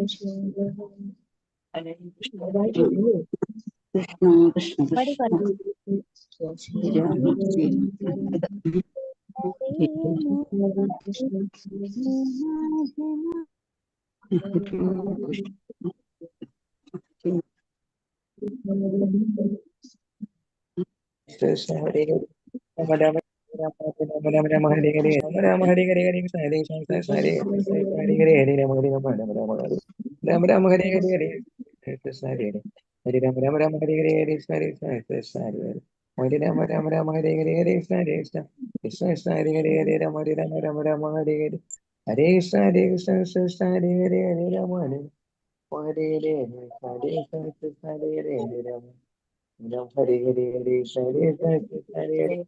കൃഷ്ണ കൃഷ്ണ ഹരേ ഹരേ ഹരേ രാമ ഹരേ രാമ രാമ രാമ ഹരേ ഹരേ കൃഷ്ണ ഹരേ ഹരേ കൃഷ്ണ ഹരേ കൃഷ്ണ കൃഷ്ണ ഹരേ രാമ രാമ രാമ ഹരേ ഹരേ കൃഷ്ണ ഹരേ ഹരേ കൃഷ്ണ ഹരേ കൃഷ്ണ ഹരേ ഹരേ ഹരേ രാമ ഹരേ രാമ ഹരേ രാമ രാമ ഹരേ ഹരേ കൃഷ്ണ ഹരേ കൃഷ്ണ കൃഷ്ണ കൃഷ്ണ ഹരേ ഹരേ രാമ രാമ രാമ ഹരേ ഹരേ കൃഷ്ണ ഹരേ കൃഷ്ണ ഹരേ ഹരേ രാമ രാമ രാമ ഹരേ ഹരേ ഹരേ കൃഷ്ണ ഹരേ കൃഷ്ണ കൃഷ്ണ കൃഷ്ണ ഹരേ ഹരേ ഹരേ രാമ രാമ രാമ ഹരേ രാമ ഹരേ രാമ രാമ രാമ ഹരേ ഹരേ കൃഷ്ണ ഹരേ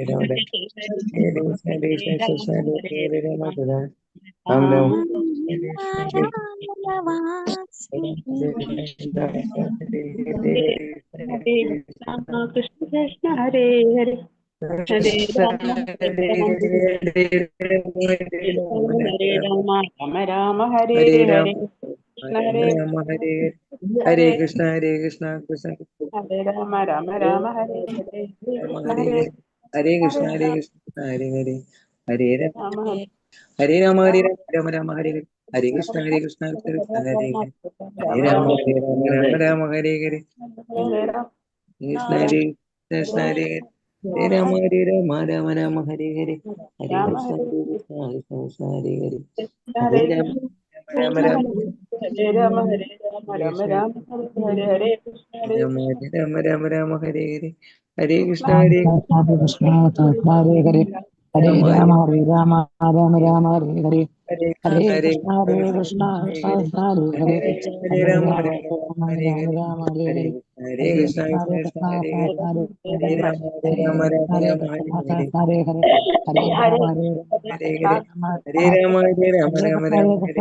രാമ രാമ രാമ ഹരേ ഹരേ ഹരേ Krishna Hare ഹരേ Krishna, Hare Hare, Hare Rama, Hare Rama, Rama Rama, Hare Hare, ഹരേ Hare ഹരേ Krishna, Hare Krishna, Krishna Krishna, Hare ഹരേ Hare, ഹരേ Hare Rama Rama, ഹരേ Hare Rama, ഹരേ Rama ഹരേ Rama, Hare ഹരേ Hare, ഹരേ Hare Krishna Krishna, Hare Krishna Krishna, ഹരേ Krishna ഹരേ Hare ഹരേ Hare, Rama Hare Rama Krishna, Hare Rama Hare Krishna, ഹരേ Krishna Hare Hare, Hare Rama, Hare Rama, ഹരേ Rama ഹരേ Rama, ഹരേ Hare Rama Hare, Hare Rama Hare Rama Krishna, Rama Hare ഹരേ Krishna, Krishna Hare Hare, Hare Rama, Hare Rama, Rama Rama, ഹരേ Hare Rama Hare, Krishna Krishna Hare Hare, Hare Krishna, Hare Krishna, Krishna Hare Hare, Hare Rama Hare Hare Rama Rama, Rama Hare Rama Rama, ഹരേ ഹരേ ഹരേ ഹരേ Krishna Hare Krishna Krishna, Krishna Hare Hare, ഹരേ Hare ഹരേ Rama, Hare Rama, Rama Rama, Hare Hare, Hare Krishna, ഹരേ Hare Krishna Krishna, ഹരേ Krishna Krishna Krishna Hare Hare, ഹരേ Hare ഹരേ ഹരേ Krishna, Hare Rama Krishna, ഹരേ Krishna Rama Hare Rama Rama Hare, ഹരേ ഹരേ ഹരേ കൃഷ്ണ ഹരേ കൃഷ്ണ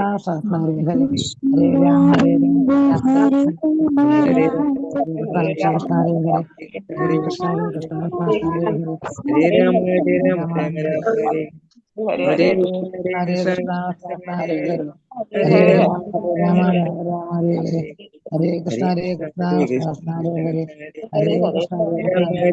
കൃഷ്ണ കൃഷ്ണ ഹരേ ഹരേ ഹരേ രാമ ഹരേ രാമ രാമ രാമ ഹരേ ഹരേ ഹരേ ഹരേ കൃഷ്ണ ഹരേ ഹരേ Krishna Hare ഹരേ Krishna Krishna, Krishna ഹരേ Krishna Krishna ഹരേ Hare Rama Hare, Hare Rama Hare Rama Rama Krishna, Hare ഹരേ ഹരേ Krishna, Krishna ഹരേ Hare Krishna Hare, ഹരേ Hare Krishna Krishna, Krishna Hare Hare, Hare Rama Hare Rama Rama Rama Hare ഹരേ ഹരേ കൃഷ്ണ ഹരേ കൃഷ്ണ കൃഷ്ണ ഹരേ ഹരേ ഹരേ രാമ ഹരേ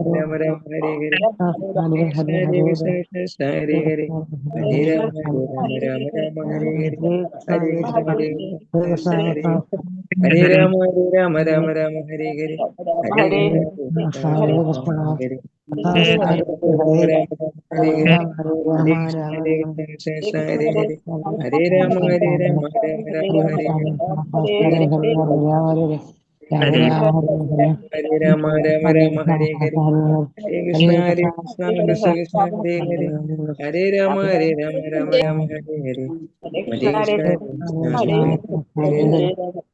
രാമ രാമ രാമ ഹരേ ഹരേ ഹരേ കൃഷ്ണ ഹരേ കൃഷ്ണ കൃഷ്ണ ഹരേ ഹരേ രാമ രാമ രാമ ഹരേ ഹരേ ഹരേ കൃഷ്ണ കൃഷ്ണ കൃഷ്ണ ഹരേ ഹരേ രാമ രാമ രാമ ഹരേ ഹരേ ഹരേ കൃഷ്ണ ഹരേ കൃഷ്ണ കൃഷ്ണ കൃഷ്ണ ഹരേ ഹരേ ഹരേ രാമ രാമ രാമ ഹരേ ഹരേ ഹരേ കൃഷ്ണ ഹരേ ഹരേ രാമ രാമ ഹരേ ഹരേ ഹരേ കൃഷ്ണ കൃഷ്ണ കൃഷ്ണ ഹരേ ഹരേ ഹരേ രാമ രാമ രാമ ഹരേ ഹരേ ഹരേ കൃഷ്ണ കൃഷ്ണ കൃഷ്ണ ഹരേ ഹരേ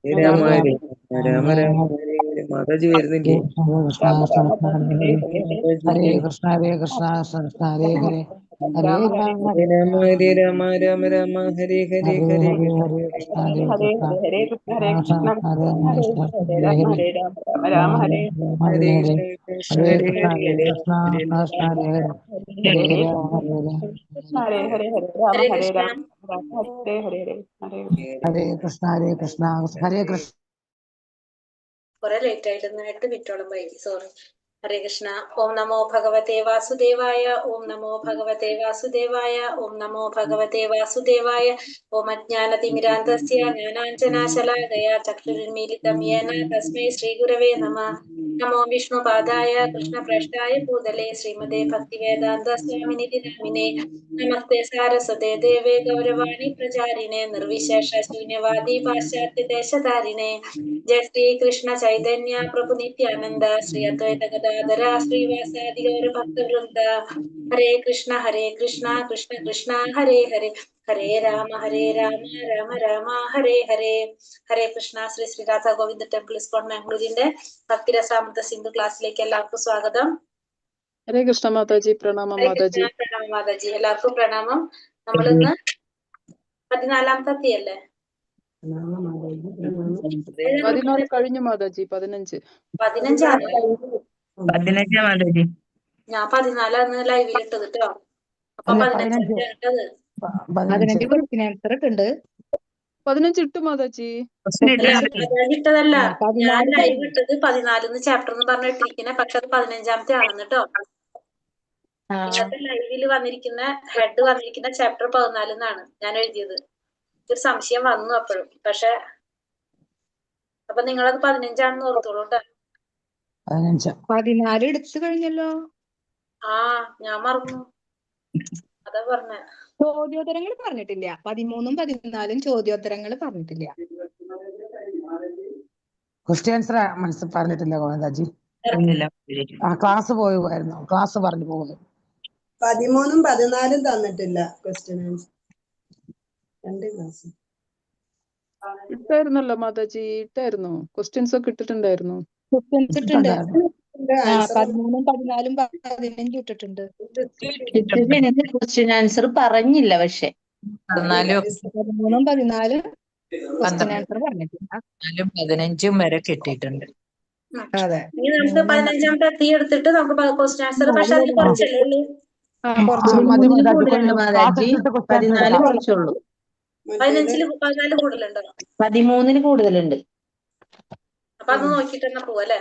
ഹരേ രാമ രാമ രാമ ഹരേ ഹരേ മാതാജി വരുന്നില്ലേ Mataji Hare Krishna, Hare Krishna, Krishna Hare Hare, Hare Rama, ഹരേ Hare Rama Rama Rama Hare ഹരേ Hare ഹരേ Hare, Krishna Hare ഹരേ Krishna, Krishna Hare ഹരേ Krishna, ഹരേ കൃഷ്ണ ഹരേ Krishna Krishna Hare ഹരേ Krishna, ഹരേ Hare Rama Hare, Hare Rama Rama Rama Rama ഹരേ Rama ഹരേ Hare Krishna Hare, Krishna Hare ഹരേ Krishna, ഹരേ Hare Krishna, ഹരേ Krishna Hare Hare, ഹരേ Hare ഹരേ Rama, Hare Rama, ഹരേ ഹരേ ഹരേ രാമ ഹരേ ഹരേ കൃഷ്ണ. രാമ രാമ ഹരേ ഹരേ ഹരേ Hare Krishna, Hare Krishna, Hare Krishna. കുറെ late ആയിട്ടുണ്ട്, 8 മിനിറ്റോളം വൈകി, sorry. ഹരേ കൃഷ്ണ. ഓം നമോ ഭഗവതേ വാസുദേവായ. ഓം നമോ ഭഗവതേ വാസുദേവായ. ഓം നമോ ഭഗവതേ വാസുദേവായ. ഓം അജ്ഞാനതിമിരാന്തസ്യ ജ്ഞാനാഞ്ജനാശലാകയാ ചക്ഷുരുന്മീലിതം യേന തസ്മൈ ശ്രീഗുരവേ നമഃ. നമോ വിഷ്ണുപാദായ കൃഷ്ണപ്രേഷ്ഠായ ഭൂതലേ ശ്രീമതേ ഭക്തിവേദാന്ത സ്വാമിനിധി നാമിനേ. നമസ്തേ സാരസ്വതേ ദേവേ ഗൗരവാണി പ്രചാരിണേ നിർവിശേഷ ശൂന്യവാദി പാശ്ചാത്യ ദേശധാരിണേ. ജയ ശ്രീ കൃഷ്ണ ചൈതന്യ പ്രഭു നിത്യാനന്ദ ശ്രീ അദ്വൈത ഗദാധര ശ്രീവാസാദി ഗൗര ഭക്തവൃന്ദ. ഹരേ കൃഷ്ണ കൃഷ്ണ കൃഷ്ണ ഹരേ ഹരേ ഹരേ രാമ രാമ രാമ ഹരേ ഹരേ. ഹരേ കൃഷ്ണ. ശ്രീ ശ്രീ രാധാ ഗോവിന്ദ ടെമ്പിൾ ഇസ്കോൺ മാംഗ്ലൂരിന്റെ ഭക്തിരസാമൃത സിന്ധു ക്ലാസ്സിലേക്ക് എല്ലാവർക്കും സ്വാഗതം. ഹരേ കൃഷ്ണ മാതാജി. പ്രണാമം മാതാജി. പ്രണാമം മാതാജി. എല്ലാവർക്കും പ്രണാമം. നമ്മളിന്ന് 14ാമത്തെ അധ്യായല്ലേ? 14 കഴിഞ്ഞു മാതാജി. 15 15ആണ്. 15 മാതാജി. ഞാൻ 14 ലൈവിൽ ഇട്ടത് കേട്ടോ. അപ്പൊ 15 ഇട്ടത്. 15 ഇട്ടു മാതാജി. ഇട്ടതല്ല, ഞാൻ ലൈവ് ഇട്ടത് 14 ചാപ്റ്റർ എന്ന് പറഞ്ഞിട്ടിരിക്കുന്നത്. പക്ഷെ അത് 15ാമത്തെ ആണെന്ന് കേട്ടോ. ഇന്നത്തെ ലൈവിൽ വന്നിരിക്കുന്ന ഹെഡ് വന്നിരിക്കുന്ന ചാപ്റ്റർ 14 ഞാൻ എഴുതിയത്. ഒരു സംശയം വന്നു അപ്പോഴും. പക്ഷെ അപ്പൊ നിങ്ങളത് 15 ഓർത്തോളൂ കേട്ടോ. 14 എടുത്തു കഴിഞ്ഞല്ലോ. ആ, ഞാൻ മറന്നു. അതാ പറഞ്ഞ. ചോദ്യോത്തരങ്ങൾ പറഞ്ഞിട്ടില്ല. 13ഉം 14ഉം ചോദ്യോത്തരങ്ങൾ പറഞ്ഞിട്ടില്ല. ക്വസ്റ്റ്യൻസ് മനസ്സിൽ പറഞ്ഞിട്ടില്ല ഗോവിന്ദാജി. ക്ലാസ് പോയിരുന്നു. ക്ലാസ് പറഞ്ഞു പോകുന്നു. 13ഉം 14ഉം തന്നിട്ടില്ല ക്വസ്റ്റ്യൻ ആൻസർ. 2 ക്ലാസ് ഇട്ടായിരുന്നല്ലോ മാതാജി. ഇട്ടായിരുന്നു. ക്വസ്റ്റ്യൻസ് ഒക്കെ ഇട്ടിട്ടുണ്ടായിരുന്നു. ക്വസ്റ്റ്യൻസ് ഇട്ടുണ്ട്. 13ഉം 14ഉം 15ഉം ഇട്ടിട്ടുണ്ട്. ക്വസ്റ്റ്യൻ ആൻസർ പറഞ്ഞില്ല. പക്ഷെ 13ഉം 14ഉം ക്വസ്റ്റ്യൻ ആൻസർ പറഞ്ഞിട്ടില്ല. 15ഉം വരെ കിട്ടിയിട്ടുണ്ട്. അതെ. ഇനി നമുക്ക് 15ാമത്തെ തീ എടുത്തിട്ട് നമുക്ക് ക്വസ്റ്റ്യൻ ആൻസർ. പക്ഷെ അതിൽ കുറച്ചല്ലേ ഉള്ളൂ. മാതാജി. 14 കുറച്ചുള്ളൂ. 14 കൂടുതലുണ്ടോ? 13 കൂടുതലുണ്ട്. അപ്പൊ അത് നോക്കിട്ട് തന്നെ പോവല്ലേ?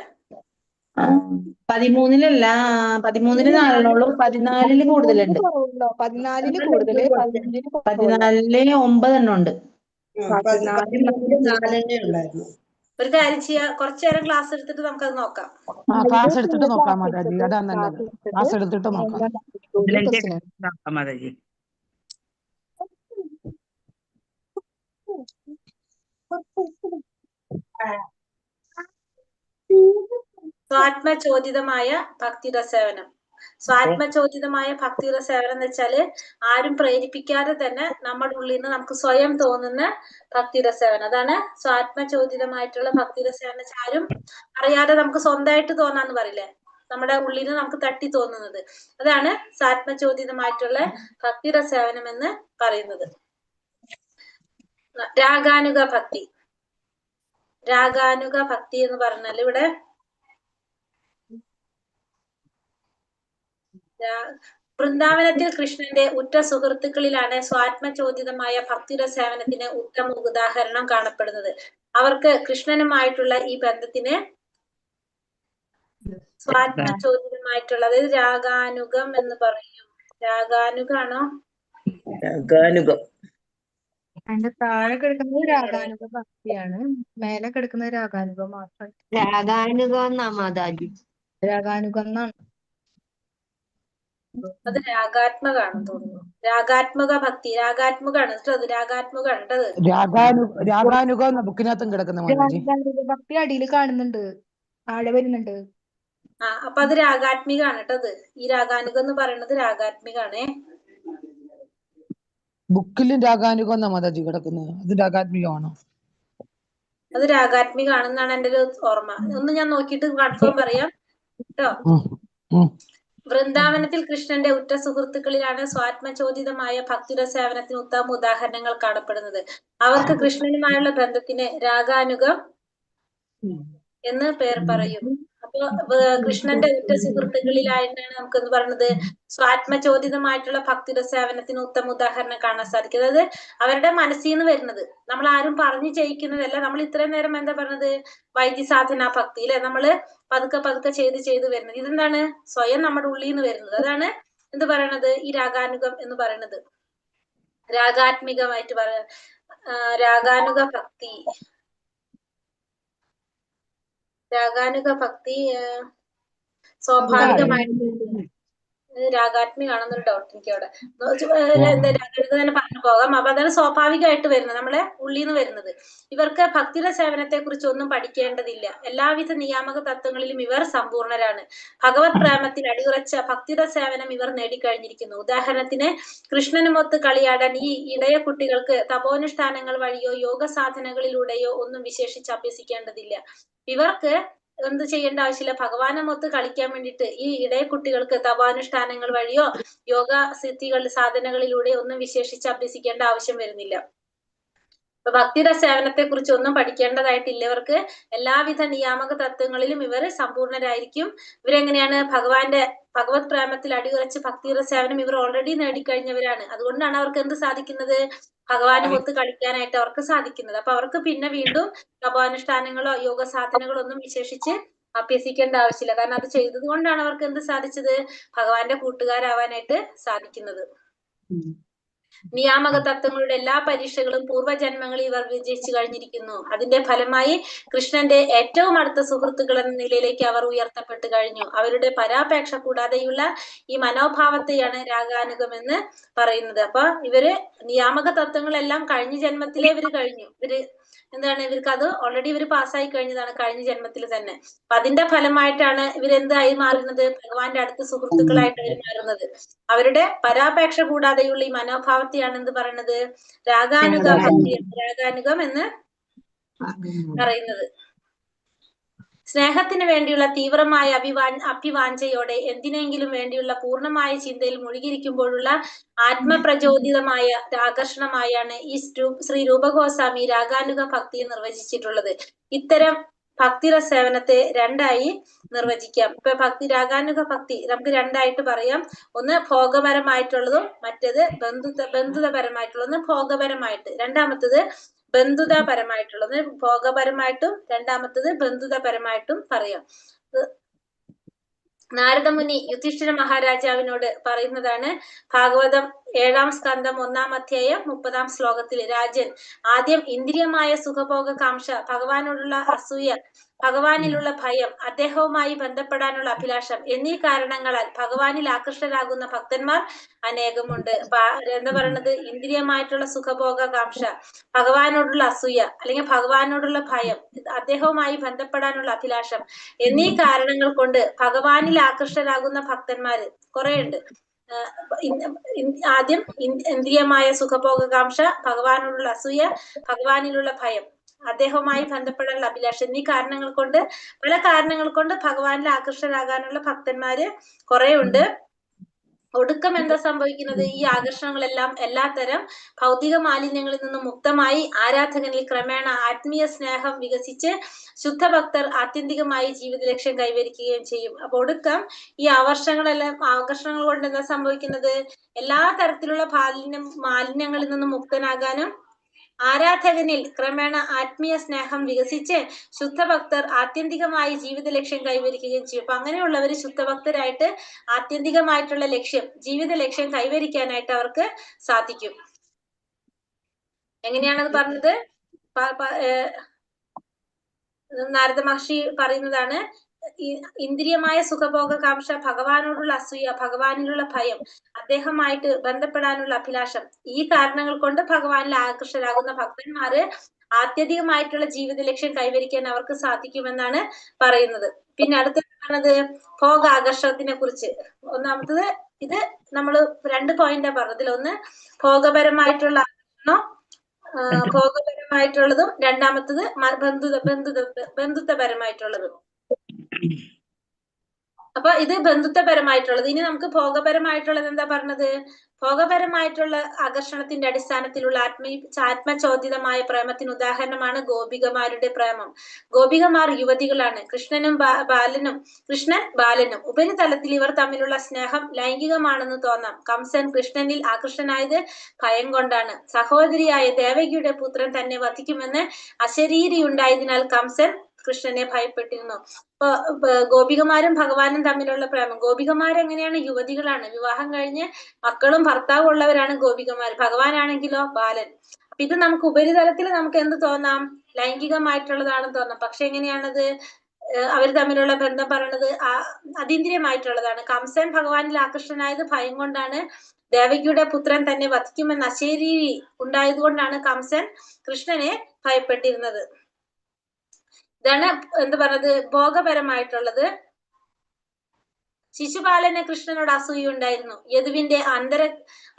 13-ലല്ല, 13 4 14 കൂടുതലുണ്ട്. 14 കൂടുതല്, 14 9 ഉണ്ട്. 4 ഉണ്ടായിരുന്നു. ഒരു കാര്യം ചെയ്യാ, കുറച്ചു നേരം ക്ലാസ് എടുത്തിട്ട് നമുക്കത് നോക്കാം. ക്ലാസ് എടുത്തിട്ട് നോക്കാം മാതാജി. അതാ നല്ലത്. ക്ലാസ് എടുത്തിട്ട് നോക്കാം മാതാജി. സ്വാത്മചോദിതമായ ഭക്തിരസേവനം. സ്വാത്മചോദിതമായ ഭക്തിരസേവനം എന്ന് വെച്ചാല് ആരും പ്രേരിപ്പിക്കാതെ തന്നെ നമ്മുടെ ഉള്ളിൽ നിന്ന് നമുക്ക് സ്വയം തോന്നുന്ന ഭക്തിരസേവനം. അതാണ് സ്വാത്മചോദിതമായിട്ടുള്ള ഭക്തിരസേവനം. ആരും അറിയാതെ നമുക്ക് സ്വന്തമായിട്ട് തോന്നാന്ന് പറയില്ലേ, നമ്മുടെ ഉള്ളിൽ നിന്ന് നമുക്ക് തട്ടി തോന്നുന്നത്. അതാണ് സ്വാത്മചോദിതമായിട്ടുള്ള ഭക്തിരസേവനം എന്ന് പറയുന്നത്. രാഗാനുഗ ഭക്തി. രാഗാനുഗ ഭക്തി എന്ന് പറഞ്ഞാൽ ഇവിടെ വൃന്ദാവനത്തിൽ കൃഷ്ണന്റെ ഉറ്റ സുഹൃത്തുക്കളിലാണ് സ്വാത്മചോദിതമായ ഭക്തിരസേവനത്തിന് ഉത്തമ ഉദാഹരണം കാണപ്പെടുന്നത്. അവർക്ക് കൃഷ്ണനുമായിട്ടുള്ള ഈ ബന്ധത്തിന് സ്വാത്മചോദിതമായിട്ടുള്ള, അതായത് രാഗാനുഗം എന്ന് പറയും. രാഗാനുഗാണോ? രാഗാനുഗം. അതിന്റെ താഴെ കിടക്കുന്നത് രാഗാനുഗ ഭക്തിയാണ്, മേലെ കിടക്കുന്നത് രാഗാനുഗം മാത്രം. രാഗാനുഗം എന്നാ മാതാജി. രാഗാനുഗം എന്നാണ്. അത് രാഗാത്മകാണെന്ന് തോന്നുന്നു. രാഗാത്മക ഭക്തി. രാഗാത്മകാണ് കേട്ടോ. അത് രാഗാത്മകാണ് കേട്ടത്. രാഗാനുഗം എന്ന ബുക്കിനകത്തും കിടക്കുന്ന മാതാജി. രാഗാനുഗ ഭക്തി അടിയിൽ കാണുന്നുണ്ട്, താഴെ വരുന്നുണ്ട്. അപ്പൊ അത് രാഗാത്മികാണ് കേട്ടത്. ഈ രാഗാനുഗം എന്ന് പറയുന്നത് രാഗാത്മികാണേ. ബുക്കിലും രാഗാനുഗം എന്നാ മാതാജി കിടക്കുന്നത്. അത് രാഗാത്മികമാണോ? അത് രാഗാത്മികാണെന്നാണ് എന്റെ ഒരു ഓർമ്മ. ഒന്ന് ഞാൻ നോക്കിയിട്ട് കൺഫേം പറയാം കേട്ടോ. വൃന്ദാവനത്തിൽ കൃഷ്ണന്റെ ഉറ്റ സുഹൃത്തുക്കളിലാണ് സ്വാത്മചോദിതമായ ഭക്തിരസേവനത്തിന് ഉത്തമ ഉദാഹരണങ്ങൾ കാണപ്പെടുന്നത്. അവർക്ക് കൃഷ്ണനുമായുള്ള ബന്ധത്തിന് രാഗാനുഗം എന്ന് പേർ പറയും. അപ്പൊ കൃഷ്ണന്റെ ഉറ്റ സുഹൃത്തുക്കളിലായിട്ടാണ് നമുക്ക് എന്ന് പറയുന്നത് സ്വാത്മചോദിതമായിട്ടുള്ള ഭക്തിരസേവനത്തിന് ഉത്തമ ഉദാഹരണം കാണാൻ സാധിക്കും. അതായത് അവരുടെ മനസ്സിൽ നിന്ന് വരുന്നത്, നമ്മൾ ആരും പറഞ്ഞു ചെയ്യിക്കുന്നതല്ല. നമ്മൾ ഇത്രയും നേരം എന്താ പറഞ്ഞത്, വൈദ്യസാധന ഭക്തി അല്ലെ, നമ്മള് പതുക്കെ പതുക്കെ ചെയ്ത് വരുന്നത്. ഇതെന്താണ്, സ്വയം നമ്മുടെ ഉള്ളിൽ നിന്ന് വരുന്നത്. അതാണ് എന്ത് പറയണത്, ഈ രാഗാനുഗം എന്ന് പറയുന്നത്. രാഗാത്മികമായിട്ട് രാഗാനുഗ ഭക്തി. രാഗാനുഗ ഭക്തി സ്വാഭാവികമായിട്ട് രാഗാത്മികാണെന്നൊരു ഡൗട്ട് എനിക്ക് അവിടെ. എന്താ രാഗാത്മിക തന്നെ പറഞ്ഞു പോകാം. അപ്പൊ അതാണ് സ്വാഭാവികമായിട്ട് വരുന്നത്, നമ്മളെ ഉള്ളിൽ നിന്ന് വരുന്നത്. ഇവർക്ക് ഭക്തിയുടെ സേവനത്തെ കുറിച്ച് ഒന്നും പഠിക്കേണ്ടതില്ല. എല്ലാവിധ നിയാമക തത്വങ്ങളിലും ഇവർ സമ്പൂർണരാണ്. ഭഗവത് പ്രേമത്തിൽ അടിയുറച്ച ഭക്തിയുടെ സേവനം ഇവർ നേടിക്കഴിഞ്ഞിരിക്കുന്നു. ഉദാഹരണത്തിന് കൃഷ്ണനുമൊത്ത് കളിയാടാൻ ഈ ഇടയ കുട്ടികൾക്ക് തപോനുഷ്ഠാനങ്ങൾ വഴിയോ യോഗ സാധനകളിലൂടെയോ ഒന്നും വിശേഷിച്ച് അഭ്യസിക്കേണ്ടതില്ല. ഇവർക്ക് എന്ത് ചെയ്യേണ്ട ആവശ്യമില്ല, ഭഗവാനുമൊത്ത് കളിക്കാൻ വേണ്ടിയിട്ട് ഈ ഇടയ കുട്ടികൾക്ക് തപാനുഷ്ഠാനങ്ങൾ വഴിയോ യോഗ സിദ്ധികൾ സാധനകളിലൂടെ ഒന്നും വിശേഷിച്ച് അഭ്യസിക്കേണ്ട ആവശ്യം വരുന്നില്ല. അപ്പൊ ഭക്തിയുടെ സേവനത്തെ കുറിച്ച് ഒന്നും പഠിക്കേണ്ടതായിട്ടില്ല. ഇവർക്ക് എല്ലാവിധ നിയാമക തത്വങ്ങളിലും ഇവർ സമ്പൂർണരായിരിക്കും. ഇവരെങ്ങനെയാണ് ഭഗവത് പ്രേമത്തിൽ അടിയുറച്ച് ഭക്തിയുടെ സേവനം ഇവർ ഓൾറെഡി നേടിക്കഴിഞ്ഞവരാണ്. അതുകൊണ്ടാണ് അവർക്ക് എന്ത് സാധിക്കുന്നത്, ഭഗവാനുമൊത്ത് കളിക്കാനായിട്ട് അവർക്ക് സാധിക്കുന്നത്. അപ്പൊ അവർക്ക് പിന്നെ വീണ്ടും തപോനുഷ്ഠാനങ്ങളോ യോഗ സാധനങ്ങളോ ഒന്നും വിശേഷിച്ച് അഭ്യസിക്കേണ്ട ആവശ്യമില്ല. കാരണം അത് ചെയ്തത് കൊണ്ടാണ് അവർക്ക് എന്ത് സാധിച്ചത്, ഭഗവാന്റെ കൂട്ടുകാരാവാനായിട്ട് സാധിക്കുന്നത്. നിയാമക തത്വങ്ങളുടെ എല്ലാ പരീക്ഷകളും പൂർവ്വജന്മങ്ങളിൽ ഇവർ വിജയിച്ചു കഴിഞ്ഞിരിക്കുന്നു. അതിന്റെ ഫലമായി കൃഷ്ണന്റെ ഏറ്റവും അടുത്ത സുഹൃത്തുക്കൾ എന്ന നിലയിലേക്ക് അവർ ഉയർത്തപ്പെട്ടു കഴിഞ്ഞു. അവരുടെ പരാപേക്ഷ കൂടാതെയുള്ള ഈ മനോഭാവത്തെയാണ് രാഗാനുഗം എന്ന് പറയുന്നത്. അപ്പൊ ഇവര് നിയാമക തത്വങ്ങളെല്ലാം കഴിഞ്ഞ ജന്മത്തിലെ ഇവര് കഴിഞ്ഞു. എന്താണ്, ഇവർക്ക് അത് ഓൾറെഡി ഇവർ പാസ്സായി കഴിഞ്ഞതാണ് കഴിഞ്ഞ ജന്മത്തിൽ തന്നെ. അപ്പൊ അതിന്റെ ഫലമായിട്ടാണ് ഇവരെന്തായി മാറുന്നത്, ഭഗവാന്റെ അടുത്ത സുഹൃത്തുക്കളായിട്ട് അവർ മാറുന്നത്. അവരുടെ പരാപേക്ഷ കൂടാതെയുള്ള ഈ മനോഭാവത്തെയാണ് എന്ത് പറയുന്നത്, രാഗാനുഗം എന്ന് പറയുന്നത്. സ്നേഹത്തിന് വേണ്ടിയുള്ള തീവ്രമായ അഭിവാഞ്ചയോടെ എന്തിനെങ്കിലും വേണ്ടിയുള്ള പൂർണ്ണമായ ചിന്തയിൽ മുഴുകിയിരിക്കുമ്പോഴുള്ള ആത്മപ്രചോദിതമായ ആകർഷണമായാണ് ഈ ശ്രീ രൂപഗോസ്വാമി രാഗാനുഗ ഭക്തിയെ നിർവചിച്ചിട്ടുള്ളത്. ഇത്തരം ഭക്തിയുടെ സേവനത്തെ രണ്ടായി നിർവചിക്കാം. ഇപ്പൊ രാഗാനുഗ ഭക്തി നമുക്ക് രണ്ടായിട്ട് പറയാം. ഒന്ന് ഭോഗപരമായിട്ടുള്ളതും മറ്റേത് ബന്ധുതപരമായിട്ടുള്ളത്. ഭോഗപരമായിട്ട്, രണ്ടാമത്തത് ബന്ധുതാപരമായിട്ടുള്ളത്. ഭോഗപരമായിട്ടും രണ്ടാമത്തത് ബന്ധുതാപരമായിട്ടും പറയാം. നാരദമുനി യുധിഷ്ഠിര മഹാരാജാവിനോട് പറയുന്നതാണ് ഭാഗവതം 7-ാം സ്കന്ധം 1-ാം അധ്യായം 30-ാം ശ്ലോകത്തിൽ, രാജൻ, ആദ്യം ഇന്ദ്രിയമായ സുഖഭോഗ കാംക്ഷ, ഭഗവാനോടുള്ള അസൂയ, ഭഗവാനിലുള്ള ഭയം, അദ്ദേഹവുമായി ബന്ധപ്പെടാനുള്ള അഭിലാഷം എന്നീ കാരണങ്ങളാൽ ഭഗവാനിൽ ആകൃഷ്ടരാകുന്ന ഭക്തന്മാർ അനേകമുണ്ട്. എന്താ പറയുന്നത്, ഇന്ദ്രിയമായിട്ടുള്ള സുഖഭോഗ കാംക്ഷ, ഭഗവാനോടുള്ള അസൂയ അല്ലെങ്കിൽ ഭഗവാനോടുള്ള ഭയം, അദ്ദേഹവുമായി ബന്ധപ്പെടാനുള്ള അഭിലാഷം എന്നീ കാരണങ്ങൾ കൊണ്ട് ഭഗവാനിൽ ആകൃഷ്ടരാകുന്ന ഭക്തന്മാര് കുറെ ഉണ്ട്. ആദ്യം ഇന്ദ്രിയമായ സുഖഭോഗകാംക്ഷ, ഭഗവാനോടുള്ള അസൂയ, ഭഗവാനിലുള്ള ഭയം, അദ്ദേഹവുമായി ബന്ധപ്പെടാനുള്ള അഭിലാഷം എന്നീ കാരണങ്ങൾ കൊണ്ട്, പല കാരണങ്ങൾ കൊണ്ട് ഭഗവാനിൽ ആകർഷകരാകാനുള്ള ഭക്തന്മാര് കുറെ ഉണ്ട്. ഒടുക്കം എന്താ സംഭവിക്കുന്നത്, ഈ ആകർഷണങ്ങളെല്ലാം എല്ലാത്തരം ഭൗതിക മാലിന്യങ്ങളിൽ നിന്നും മുക്തമായി ആരാധകനിൽ ക്രമേണ ആത്മീയ സ്നേഹം വികസിച്ച് ശുദ്ധഭക്തർ ആത്യന്തികമായി ജീവിത ലക്ഷ്യം കൈവരിക്കുകയും ചെയ്യും. അപ്പൊ ഒടുക്കം ഈ ആകർഷണങ്ങൾ കൊണ്ട് എന്താ സംഭവിക്കുന്നത്, എല്ലാ തരത്തിലുള്ള മാലിന്യങ്ങളിൽ നിന്നും മുക്തനാകാനും ആരാധകനിൽ ക്രമേണ ആത്മീയ സ്നേഹം വികസിച്ച് ശുദ്ധഭക്തർ ആത്യന്തികമായി ജീവിത ലക്ഷ്യം കൈവരിക്കുകയും ചെയ്യും. അപ്പൊ അങ്ങനെയുള്ളവര് ശുദ്ധഭക്തരായിട്ട് ആത്യന്തികമായിട്ടുള്ള ലക്ഷ്യം, ജീവിത ലക്ഷ്യം കൈവരിക്കാനായിട്ട് അവർക്ക് സാധിക്കും. എങ്ങനെയാണത് പറഞ്ഞത്, നാരദ മഹർഷി പറയുന്നതാണ്, ഇന്ദ്രിയമായ സുഖഭോഗ കാംക്ഷ, ഭഗവാനോടുള്ള അസൂയ, ഭഗവാനിലുള്ള ഭയം, അദ്ദേഹമായിട്ട് ബന്ധപ്പെടാനുള്ള അഭിലാഷം, ഈ കാരണങ്ങൾ കൊണ്ട് ഭഗവാനിൽ ആകർഷകരാകുന്ന ഭക്തന്മാര് ആത്യന്തികമായിട്ടുള്ള ജീവിത ലക്ഷ്യം കൈവരിക്കാൻ അവർക്ക് സാധിക്കുമെന്നാണ് പറയുന്നത്. പിന്നെ അടുത്തത് പറഞ്ഞത് ഭോഗാകർഷണത്തിനെ കുറിച്ച്. ഒന്നാമത്തത് ഇത് നമ്മൾ 2 പോയിന്റാ പറഞ്ഞതിൽ, ഒന്ന് ഭോഗപരമായിട്ടുള്ള ആകർഷണം, ഭോഗപരമായിട്ടുള്ളതും രണ്ടാമത്തത് ബന്ധുത്വപരമായിട്ടുള്ളതും. അപ്പൊ ഇത് ബന്ധുത്വപരമായിട്ടുള്ളത്. ഇനി നമുക്ക് ഭോഗപരമായിട്ടുള്ളത് എന്താ പറഞ്ഞത്, ഭോഗപരമായിട്ടുള്ള ആകർഷണത്തിന്റെ അടിസ്ഥാനത്തിലുള്ള ആത്മചോദിതമായ പ്രേമത്തിന് ഉദാഹരണമാണ് ഗോപികമാരുടെ പ്രേമം. ഗോപികമാർ യുവതികളാണ്. കൃഷ്ണൻ ബാലനും. ഉപരിതലത്തിൽ ഇവർ തമ്മിലുള്ള സ്നേഹം ലൈംഗികമാണെന്ന് തോന്നാം. കംസൻ കൃഷ്ണനിൽ ആകൃഷ്ടനായത് ഭയം കൊണ്ടാണ്. സഹോദരിയായ ദേവകിയുടെ പുത്രൻ തന്നെ വധിക്കുമെന്ന് അശരീരിയുണ്ടായതിനാൽ കംസൻ കൃഷ്ണനെ ഭയപ്പെട്ടിരുന്നു. ഇപ്പൊ ഗോപികമാരും ഭഗവാനും തമ്മിലുള്ള പ്രേമം, ഗോപികമാരെങ്ങനെയാണ്, യുവതികളാണ്, വിവാഹം കഴിഞ്ഞ് മക്കളും ഭർത്താവും ഉള്ളവരാണ് ഗോപികമാർ. ഭഗവാനാണെങ്കിലോ ബാലൻ. അപ്പൊ ഇത് നമുക്ക് ഉപരിതലത്തിൽ നമുക്ക് എന്ത് തോന്നാം, ലൈംഗികമായിട്ടുള്ളതാണെന്ന് തോന്നാം. പക്ഷെ എങ്ങനെയാണത്, അവർ തമ്മിലുള്ള ബന്ധം പറയുന്നത് അതീന്ദ്രിയമായിട്ടുള്ളതാണ്. കംസൻ ഭഗവാനിൽ ആകൃഷ്ടനായത് ഭയം കൊണ്ടാണ്. ദേവകിയുടെ പുത്രൻ തന്നെ വധിക്കുമെന്ന അശരീരി ഉണ്ടായതുകൊണ്ടാണ് കംസൻ കൃഷ്ണനെ ഭയപ്പെട്ടിരുന്നത്. ഇതാണ് എന്ത് പറഞ്ഞത്, ഭോഗപരമായിട്ടുള്ളത്. ശിശുപാലന് കൃഷ്ണനോട് അസൂയ ഉണ്ടായിരുന്നു. യദുവിന്റെ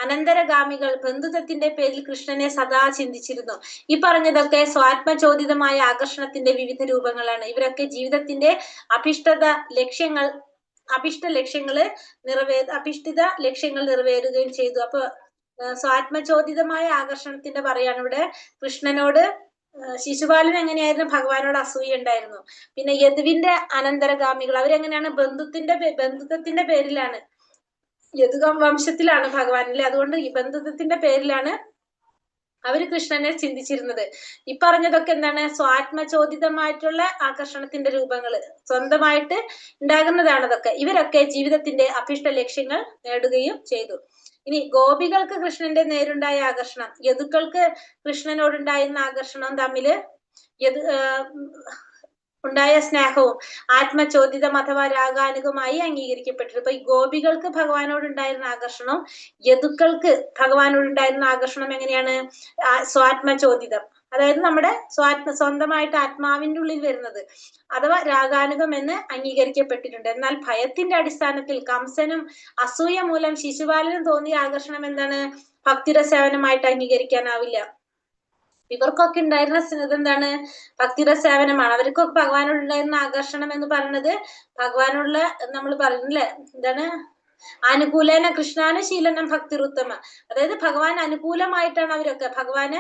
അനന്തരഗാമികൾ ബന്ധുത്വത്തിന്റെ പേരിൽ കൃഷ്ണനെ സദാ ചിന്തിച്ചിരുന്നു. ഈ പറഞ്ഞതൊക്കെ സ്വാത്മചോദിതമായ ആകർഷണത്തിന്റെ വിവിധ രൂപങ്ങളാണ്. ഇവരൊക്കെ ജീവിതത്തിന്റെ അഭിഷ്ട ലക്ഷ്യങ്ങൾ നിറവേറുകയും ചെയ്തു. അപ്പൊ സ്വാത്മചോദിതമായ ആകർഷണത്തിന്റെ പറയാണ് ഇവിടെ. കൃഷ്ണനോട് ശിശുപാലൻ എങ്ങനെയായിരുന്നു, ഭഗവാനോട് അസൂയ ഉണ്ടായിരുന്നു. പിന്നെ യദുവിന്റെ അനന്തരഗാമികൾ അവരെങ്ങനെയാണ്, ബന്ധുത്വത്തിന്റെ പേരിലാണ്, യദു വംശത്തിലാണ് ഭഗവാനിലെ, അതുകൊണ്ട് ഈ ബന്ധുത്വത്തിന്റെ പേരിലാണ് അവര് കൃഷ്ണനെ ചിന്തിച്ചിരുന്നത്. ഈ പറഞ്ഞതൊക്കെ എന്താണ്, സ്വാത്മചോദിതമായിട്ടുള്ള ആകർഷണത്തിന്റെ രൂപങ്ങള്, സ്വന്തമായിട്ട് ഉണ്ടാകുന്നതാണ് അതൊക്കെ. ഇവരൊക്കെ ജീവിതത്തിന്റെ അഭിഷ്ട ലക്ഷ്യങ്ങൾ നേടുകയും ചെയ്തു. ഇനി ഗോപികൾക്ക് കൃഷ്ണന്റെ നേരുണ്ടായ ആകർഷണം, യദുക്കൾക്ക് കൃഷ്ണനോടുണ്ടായിരുന്ന ആകർഷണവും തമ്മില് ഉണ്ടായ സ്നേഹവും ആത്മചോദിതം അഥവാ രാഗാനുഗമായി അംഗീകരിക്കപ്പെട്ടു. ഇപ്പൊ ഈ ഗോപികൾക്ക് ഭഗവാനോടുണ്ടായിരുന്ന ആകർഷണം, യദുക്കൾക്ക് ഭഗവാനോടുണ്ടായിരുന്ന ആകർഷണം എങ്ങനെയാണ്, സ്വാത്മചോദിതം, അതായത് നമ്മുടെ സ്വന്തമായിട്ട് ആത്മാവിന്റെ ഉള്ളിൽ വരുന്നത്, അഥവാ രാഗാനുഗം എന്ന് അംഗീകരിക്കപ്പെട്ടിട്ടുണ്ട്. എന്നാൽ ഭയത്തിന്റെ അടിസ്ഥാനത്തിൽ കംസനും അസൂയ മൂലം ശിശുപാലനും തോന്നിയ ആകർഷണം എന്താണ്, ഭക്തിരസേവനമായിട്ട് അംഗീകരിക്കാനാവില്ല. ഇവർക്കൊക്കെ ഉണ്ടായിരുന്ന എന്താണ്, ഭക്തിരസേവനമാണ്. അവർക്കൊക്കെ ഭഗവാനോട് ഉണ്ടായിരുന്ന ആകർഷണം എന്ന് പറയുന്നത്, ഭഗവാനോടുള്ള നമ്മൾ പറയുന്നില്ലേ എന്താണ്, അനുകൂലേന കൃഷ്ണാനുശീലനം ഭക്തിരുത്തമ, അതായത് ഭഗവാൻ അനുകൂലമായിട്ടാണ് അവരൊക്കെ ഭഗവാന്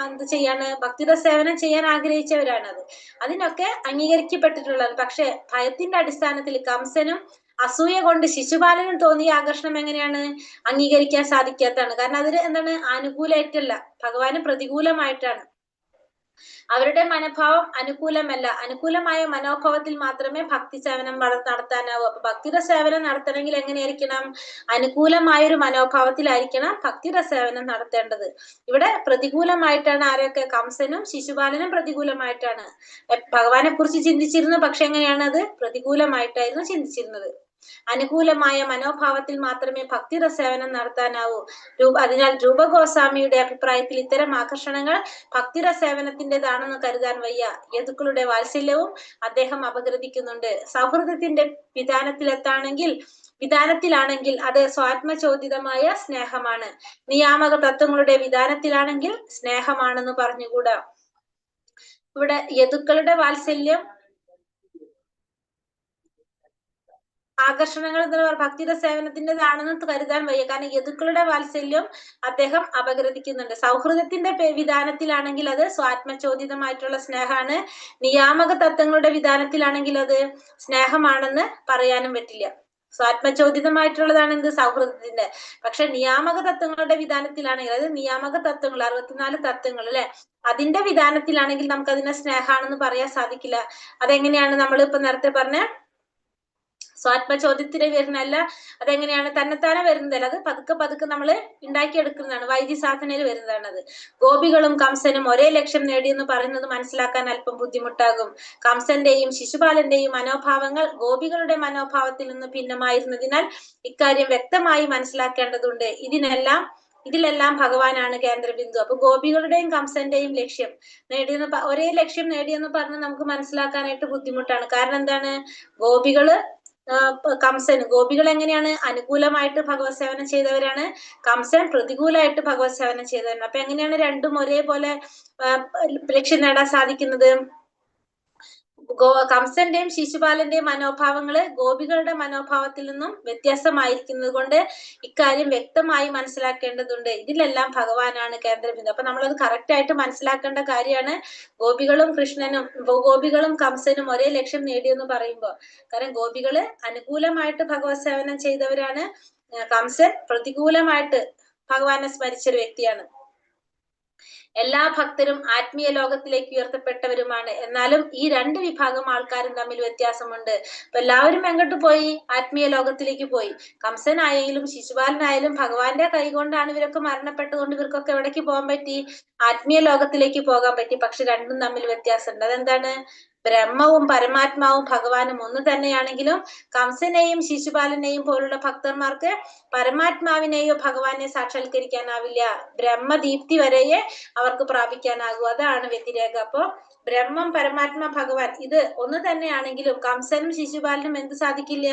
എന്ത് ചെയ്യാണ്, ഭക്തിരസേവനം ചെയ്യാൻ ആഗ്രഹിച്ചവരാണ്. അതിനൊക്കെ അംഗീകരിക്കപ്പെട്ടിട്ടുള്ളത്. പക്ഷെ ഭയത്തിന്റെ അടിസ്ഥാനത്തിൽ കംസനും അസൂയ കൊണ്ട് ശിശുപാലനും തോന്നിയ ആകർഷണം എങ്ങനെയാണ്, അംഗീകരിക്കാൻ സാധിക്കാത്തതാണ്. കാരണം അതിന് എന്താണ്, അനുകൂലമായിട്ടല്ല, ഭഗവാന് പ്രതികൂലമായിട്ടാണ്. അവരുടെ മനോഭാവം അനുകൂലമല്ല. അനുകൂലമായ മനോഭാവത്തിൽ മാത്രമേ ഭക്തി സേവനം നടത്താനാവൂ. അപ്പൊ ഭക്തിയുടെ സേവനം നടത്തണമെങ്കിൽ എങ്ങനെയായിരിക്കണം, അനുകൂലമായൊരു മനോഭാവത്തിലായിരിക്കണം ഭക്തിയുടെ സേവനം നടത്തേണ്ടത്. ഇവിടെ പ്രതികൂലമായിട്ടാണ് ആരൊക്കെ, കംസനും ശിശുപാലനും പ്രതികൂലമായിട്ടാണ് ഭഗവാനെ കുറിച്ച് ചിന്തിച്ചിരുന്നത്. പക്ഷെ എങ്ങനെയാണ്, അത് പ്രതികൂലമായിട്ടായിരുന്നു ചിന്തിച്ചിരുന്നത്. അനുകൂലമായ മനോഭാവത്തിൽ മാത്രമേ ഭക്തിയുടെ സേവനം നടത്താനാവൂ. അതിനാൽ രൂപഗോസ്വാമിയുടെ അഭിപ്രായത്തിൽ ഇത്തരം ആകർഷണങ്ങൾ ഭക്തിയുടെ സേവനത്തിൻ്റെതാണെന്ന് കരുതാൻ വയ്യ. യദുക്കളുടെ വാത്സല്യവും അദ്ദേഹം അപഗ്രഥിക്കുന്നുണ്ട്. സൗഹൃദത്തിന്റെ വിധാനത്തിലാണെങ്കിൽ അത് സ്വാത്മചോദിതമായ സ്നേഹമാണ്. നിയാമക തത്വങ്ങളുടെ വിധാനത്തിലാണെങ്കിൽ സ്നേഹമാണെന്ന് പറഞ്ഞുകൂടാ. ഇവിടെ യദുക്കളുടെ വാത്സല്യം ആകർഷണങ്ങൾ ഭക്തിയുടെ സേവനത്തിൻ്റെതാണെന്ന് കരുതാൻ വയ്യ. കാരണം യദുക്കളുടെ വാത്സല്യം അദ്ദേഹം അപഗ്രഥിക്കുന്നുണ്ട്. സൗഹൃദത്തിന്റെ വിധാനത്തിലാണെങ്കിൽ അത് സ്വാത്മചോദിതമായിട്ടുള്ള സ്നേഹമാണ്. നിയാമക തത്വങ്ങളുടെ വിധാനത്തിലാണെങ്കിൽ അത് സ്നേഹമാണെന്ന് പറയാനും പറ്റില്ല. സ്വാത്മചോദിതമായിട്ടുള്ളതാണ് എന്ത്, സൗഹൃദത്തിന്റെ. പക്ഷെ നിയാമക തത്വങ്ങളുടെ വിധാനത്തിലാണെങ്കിൽ, അതായത് നിയാമക തത്വങ്ങൾ 64 തത്വങ്ങൾ അല്ലെ, അതിന്റെ വിധാനത്തിലാണെങ്കിൽ നമുക്ക് അതിനെ സ്നേഹമാണെന്ന് പറയാൻ സാധിക്കില്ല. അതെങ്ങനെയാണ്, നമ്മൾ ഇപ്പൊ നേരത്തെ പറഞ്ഞ സ്വാത്മചോദ്യത്തിന് വരുന്നതല്ല. അതെങ്ങനെയാണ്, തന്നെത്താനെ വരുന്നതല്ല, അത് പതുക്കെ നമ്മൾ ഉണ്ടാക്കിയെടുക്കുന്നതാണ്, വൈദ്യസാധനയിൽ വരുന്നതാണ്. അത് ഗോപികളും കംസനും ഒരേ ലക്ഷ്യം നേടിയെന്ന് പറയുന്നത് മനസ്സിലാക്കാൻ അല്പം ബുദ്ധിമുട്ടാകും. കംസന്റെയും ശിശുപാലന്റെയും മനോഭാവങ്ങൾ ഗോപികളുടെ മനോഭാവത്തിൽ നിന്ന് ഭിന്നമായിരുന്നതിനാൽ ഇക്കാര്യം വ്യക്തമായി മനസ്സിലാക്കേണ്ടതുണ്ട്. ഇതിലെല്ലാം ഭഗവാനാണ് കേന്ദ്രബിന്ദു. അപ്പൊ ഗോപികളുടെയും കംസന്റെയും ലക്ഷ്യം ഒരേ ലക്ഷ്യം നേടിയെന്ന് പറഞ്ഞ് നമുക്ക് മനസ്സിലാക്കാനായിട്ട് ബുദ്ധിമുട്ടാണ്. കാരണം എന്താണ്, ഗോപികൾ എങ്ങനെയാണ്, അനുകൂലമായിട്ട് ഭഗവത് സേവനം ചെയ്തവരാണ്. കംസൻ പ്രതികൂലമായിട്ട് ഭഗവത് സേവനം ചെയ്തവരാണ്. അപ്പൊ എങ്ങനെയാണ് രണ്ടും ഒരേപോലെ ലക്ഷ്യം നേടാൻ സാധിക്കുന്നത്? കംസന്റെയും ശിശുപാലന്റെയും മനോഭാവങ്ങള് ഗോപികളുടെ മനോഭാവത്തിൽ നിന്നും വ്യത്യാസമായിരിക്കുന്നത് കൊണ്ട് ഇക്കാര്യം വ്യക്തമായി മനസ്സിലാക്കേണ്ടതുണ്ട്. ഇതിലെല്ലാം ഭഗവാനാണ് കേന്ദ്രബിന്ദു. അപ്പൊ നമ്മളത് കറക്റ്റ് ആയിട്ട് മനസ്സിലാക്കേണ്ട കാര്യമാണ്. ഗോപികളും കംസനും ഒരേ ലക്ഷ്യം നേടിയെന്ന് പറയുമ്പോൾ, കാരണം ഗോപികള് അനുകൂലമായിട്ട് ഭഗവത് സേവനം ചെയ്തവരാണ്. കംസൻ പ്രതികൂലമായിട്ട് ഭഗവാനെ സ്മരിച്ചൊരു വ്യക്തിയാണ്. എല്ലാ ഭക്തരും ആത്മീയ ലോകത്തിലേക്ക് ഉയർത്തപ്പെട്ടവരുമാണ്. എന്നാലും ഈ രണ്ട് വിഭാഗം ആൾക്കാരും തമ്മിൽ വ്യത്യാസമുണ്ട്. അപ്പൊ എല്ലാവരും എങ്ങോട്ട് പോയി? ആത്മീയ ലോകത്തിലേക്ക് പോയി. കംസനായാലും ശിശുപാലനായാലും ഭഗവാന്റെ കൈകൊണ്ടാണ് ഇവരൊക്കെ മരണപ്പെട്ടതുകൊണ്ട് ഇവർക്കൊക്കെ എവിടേക്ക് പോകാൻ പറ്റി? ആത്മീയ ലോകത്തിലേക്ക് പോകാൻ പറ്റി. പക്ഷെ രണ്ടും തമ്മിൽ വ്യത്യാസമുണ്ട്. അതെന്താണ്? ബ്രഹ്മവും പരമാത്മാവും ഭഗവാനും ഒന്ന് തന്നെയാണെങ്കിലും കംസനെയും ശിശുപാലനെയും പോലുള്ള ഭക്തന്മാർക്ക് പരമാത്മാവിനെയോ ഭഗവാനെ സാക്ഷാത്കരിക്കാനാവില്ല. ബ്രഹ്മദീപ്തി വരെയേ അവർക്ക് പ്രാപിക്കാനാകൂ. അതാണ് വ്യതിരേകം. അപ്പോ ബ്രഹ്മം, പരമാത്മാ, ഭഗവാൻ ഇത് ഒന്ന് തന്നെയാണെങ്കിലും കംസനും ശിശുപാലനും എന്ത് സാധിക്കില്ല?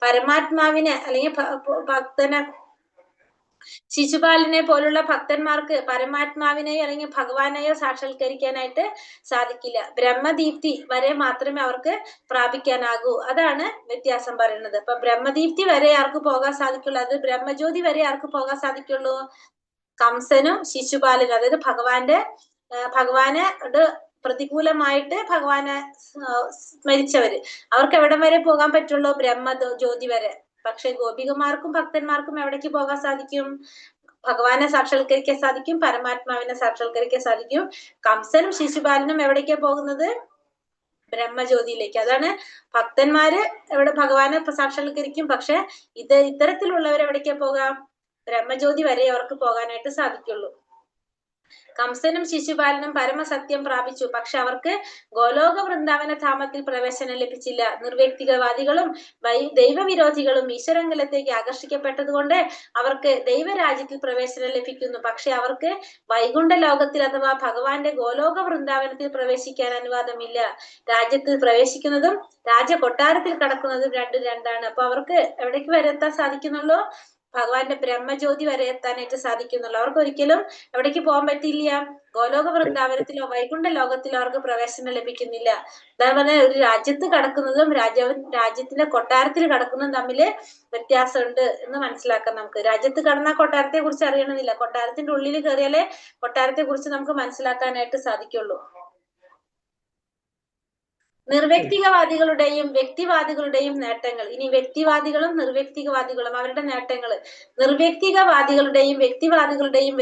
പരമാത്മാവിനെ അല്ലെങ്കിൽ ഭക്തനെ, ശിശുപാലനെ പോലുള്ള ഭക്തന്മാർക്ക് പരമാത്മാവിനെയോ അല്ലെങ്കിൽ ഭഗവാനെയോ സാക്ഷാത്കരിക്കാനായിട്ട് സാധിക്കില്ല. ബ്രഹ്മദീപ്തി വരെ മാത്രമേ അവർക്ക് പ്രാപിക്കാനാകൂ. അതാണ് വ്യത്യാസം പറയുന്നത്. അപ്പൊ ബ്രഹ്മദീപ്തി വരെ ആർക്ക് പോകാൻ സാധിക്കുള്ളൂ? അത് ബ്രഹ്മജ്യോതി വരെ ആർക്ക് പോകാൻ സാധിക്കുള്ളൂ? കംസനും ശിശുപാലനും, അതായത് ഭഗവാന് പ്രതികൂലമായിട്ട് ഭഗവാനെ സ്മരിച്ചവര്, അവർക്ക് എവിടം വരെ പോകാൻ പറ്റുള്ളൂ? ബ്രഹ്മജ്യോതി വരെ. പക്ഷെ ഗോപികമാർക്കും ഭക്തന്മാർക്കും എവിടേക്ക് പോകാൻ സാധിക്കും? ഭഗവാനെ സാക്ഷാത്കരിക്കാൻ സാധിക്കും, പരമാത്മാവിനെ സാക്ഷാത്കരിക്കാൻ സാധിക്കും. കംസനും ശിശുപാലനും എവിടേക്കാ പോകുന്നത്? ബ്രഹ്മജ്യോതിയിലേക്ക്. അതാണ് ഭക്തന്മാര് എവിടെ ഭഗവാനെ സാക്ഷാത്കരിക്കും. പക്ഷെ ഇത്തരത്തിലുള്ളവർ എവിടേക്കാ പോകാം? ബ്രഹ്മജ്യോതി വരെ അവർക്ക് പോകാനായിട്ട് സാധിക്കുള്ളൂ. കംസനും ശിശുപാലനും പരമസത്യം പ്രാപിച്ചു. പക്ഷെ അവർക്ക് ഗോലോക വൃന്ദാവന ധാമത്തിൽ പ്രവേശനം ലഭിച്ചില്ല. നിർവ്യക്തികവാദികളും ദൈവവിരോധികളും ഈശ്വരങ്കലത്തേക്ക് ആകർഷിക്കപ്പെട്ടതുകൊണ്ട് അവർക്ക് ദൈവരാജ്യത്തിൽ പ്രവേശനം ലഭിക്കുന്നു. പക്ഷെ അവർക്ക് വൈകുണ്ഠ ലോകത്തിൽ അഥവാ ഭഗവാന്റെ ഗോലോക വൃന്ദാവനത്തിൽ പ്രവേശിക്കാൻ അനുവാദമില്ല. രാജ്യത്തിൽ പ്രവേശിക്കുന്നതും രാജകൊട്ടാരത്തിൽ കടക്കുന്നതും രണ്ടാണ്. അപ്പൊ അവർക്ക് എവിടേക്ക് വരെ എത്താൻ സാധിക്കുന്നുള്ളൂ? ഭഗവാന്റെ ബ്രഹ്മജ്യോതി വരെ എത്താനായിട്ട് സാധിക്കുന്നുള്ളൂ. അവർക്ക് ഒരിക്കലും എവിടേക്ക് പോകാൻ പറ്റില്ല? ഗോലോക വൃന്ദാവനത്തിലോ വൈകുണ്ഠ ലോകത്തിലോ അവർക്ക് പ്രവേശനം ലഭിക്കുന്നില്ല. അതാണ് ഒരു രാജ്യത്ത് കടക്കുന്നതും രാജ്യത്തിന്റെ കൊട്ടാരത്തിൽ കടക്കുന്നതും തമ്മില് വ്യത്യാസമുണ്ട് എന്ന് മനസ്സിലാക്കാം. നമുക്ക് രാജ്യത്ത് കടന്നാൽ കൊട്ടാരത്തെ കുറിച്ച് അറിയണമെന്നില്ല. കൊട്ടാരത്തിന്റെ ഉള്ളിൽ കയറിയാലേ കൊട്ടാരത്തെ കുറിച്ച് നമുക്ക് മനസ്സിലാക്കാനായിട്ട് സാധിക്കുള്ളൂ. നിർവ്യക്തികവാദികളുടെയും വ്യക്തിവാദികളുടെയും നേട്ടങ്ങൾ. ഇനി വ്യക്തിവാദികളും നിർവ്യക്തികവാദികളും അവരുടെ നേട്ടങ്ങൾ. നിർവ്യക്തികവാദികളുടെയും വ്യക്തിവാദികളുടെയും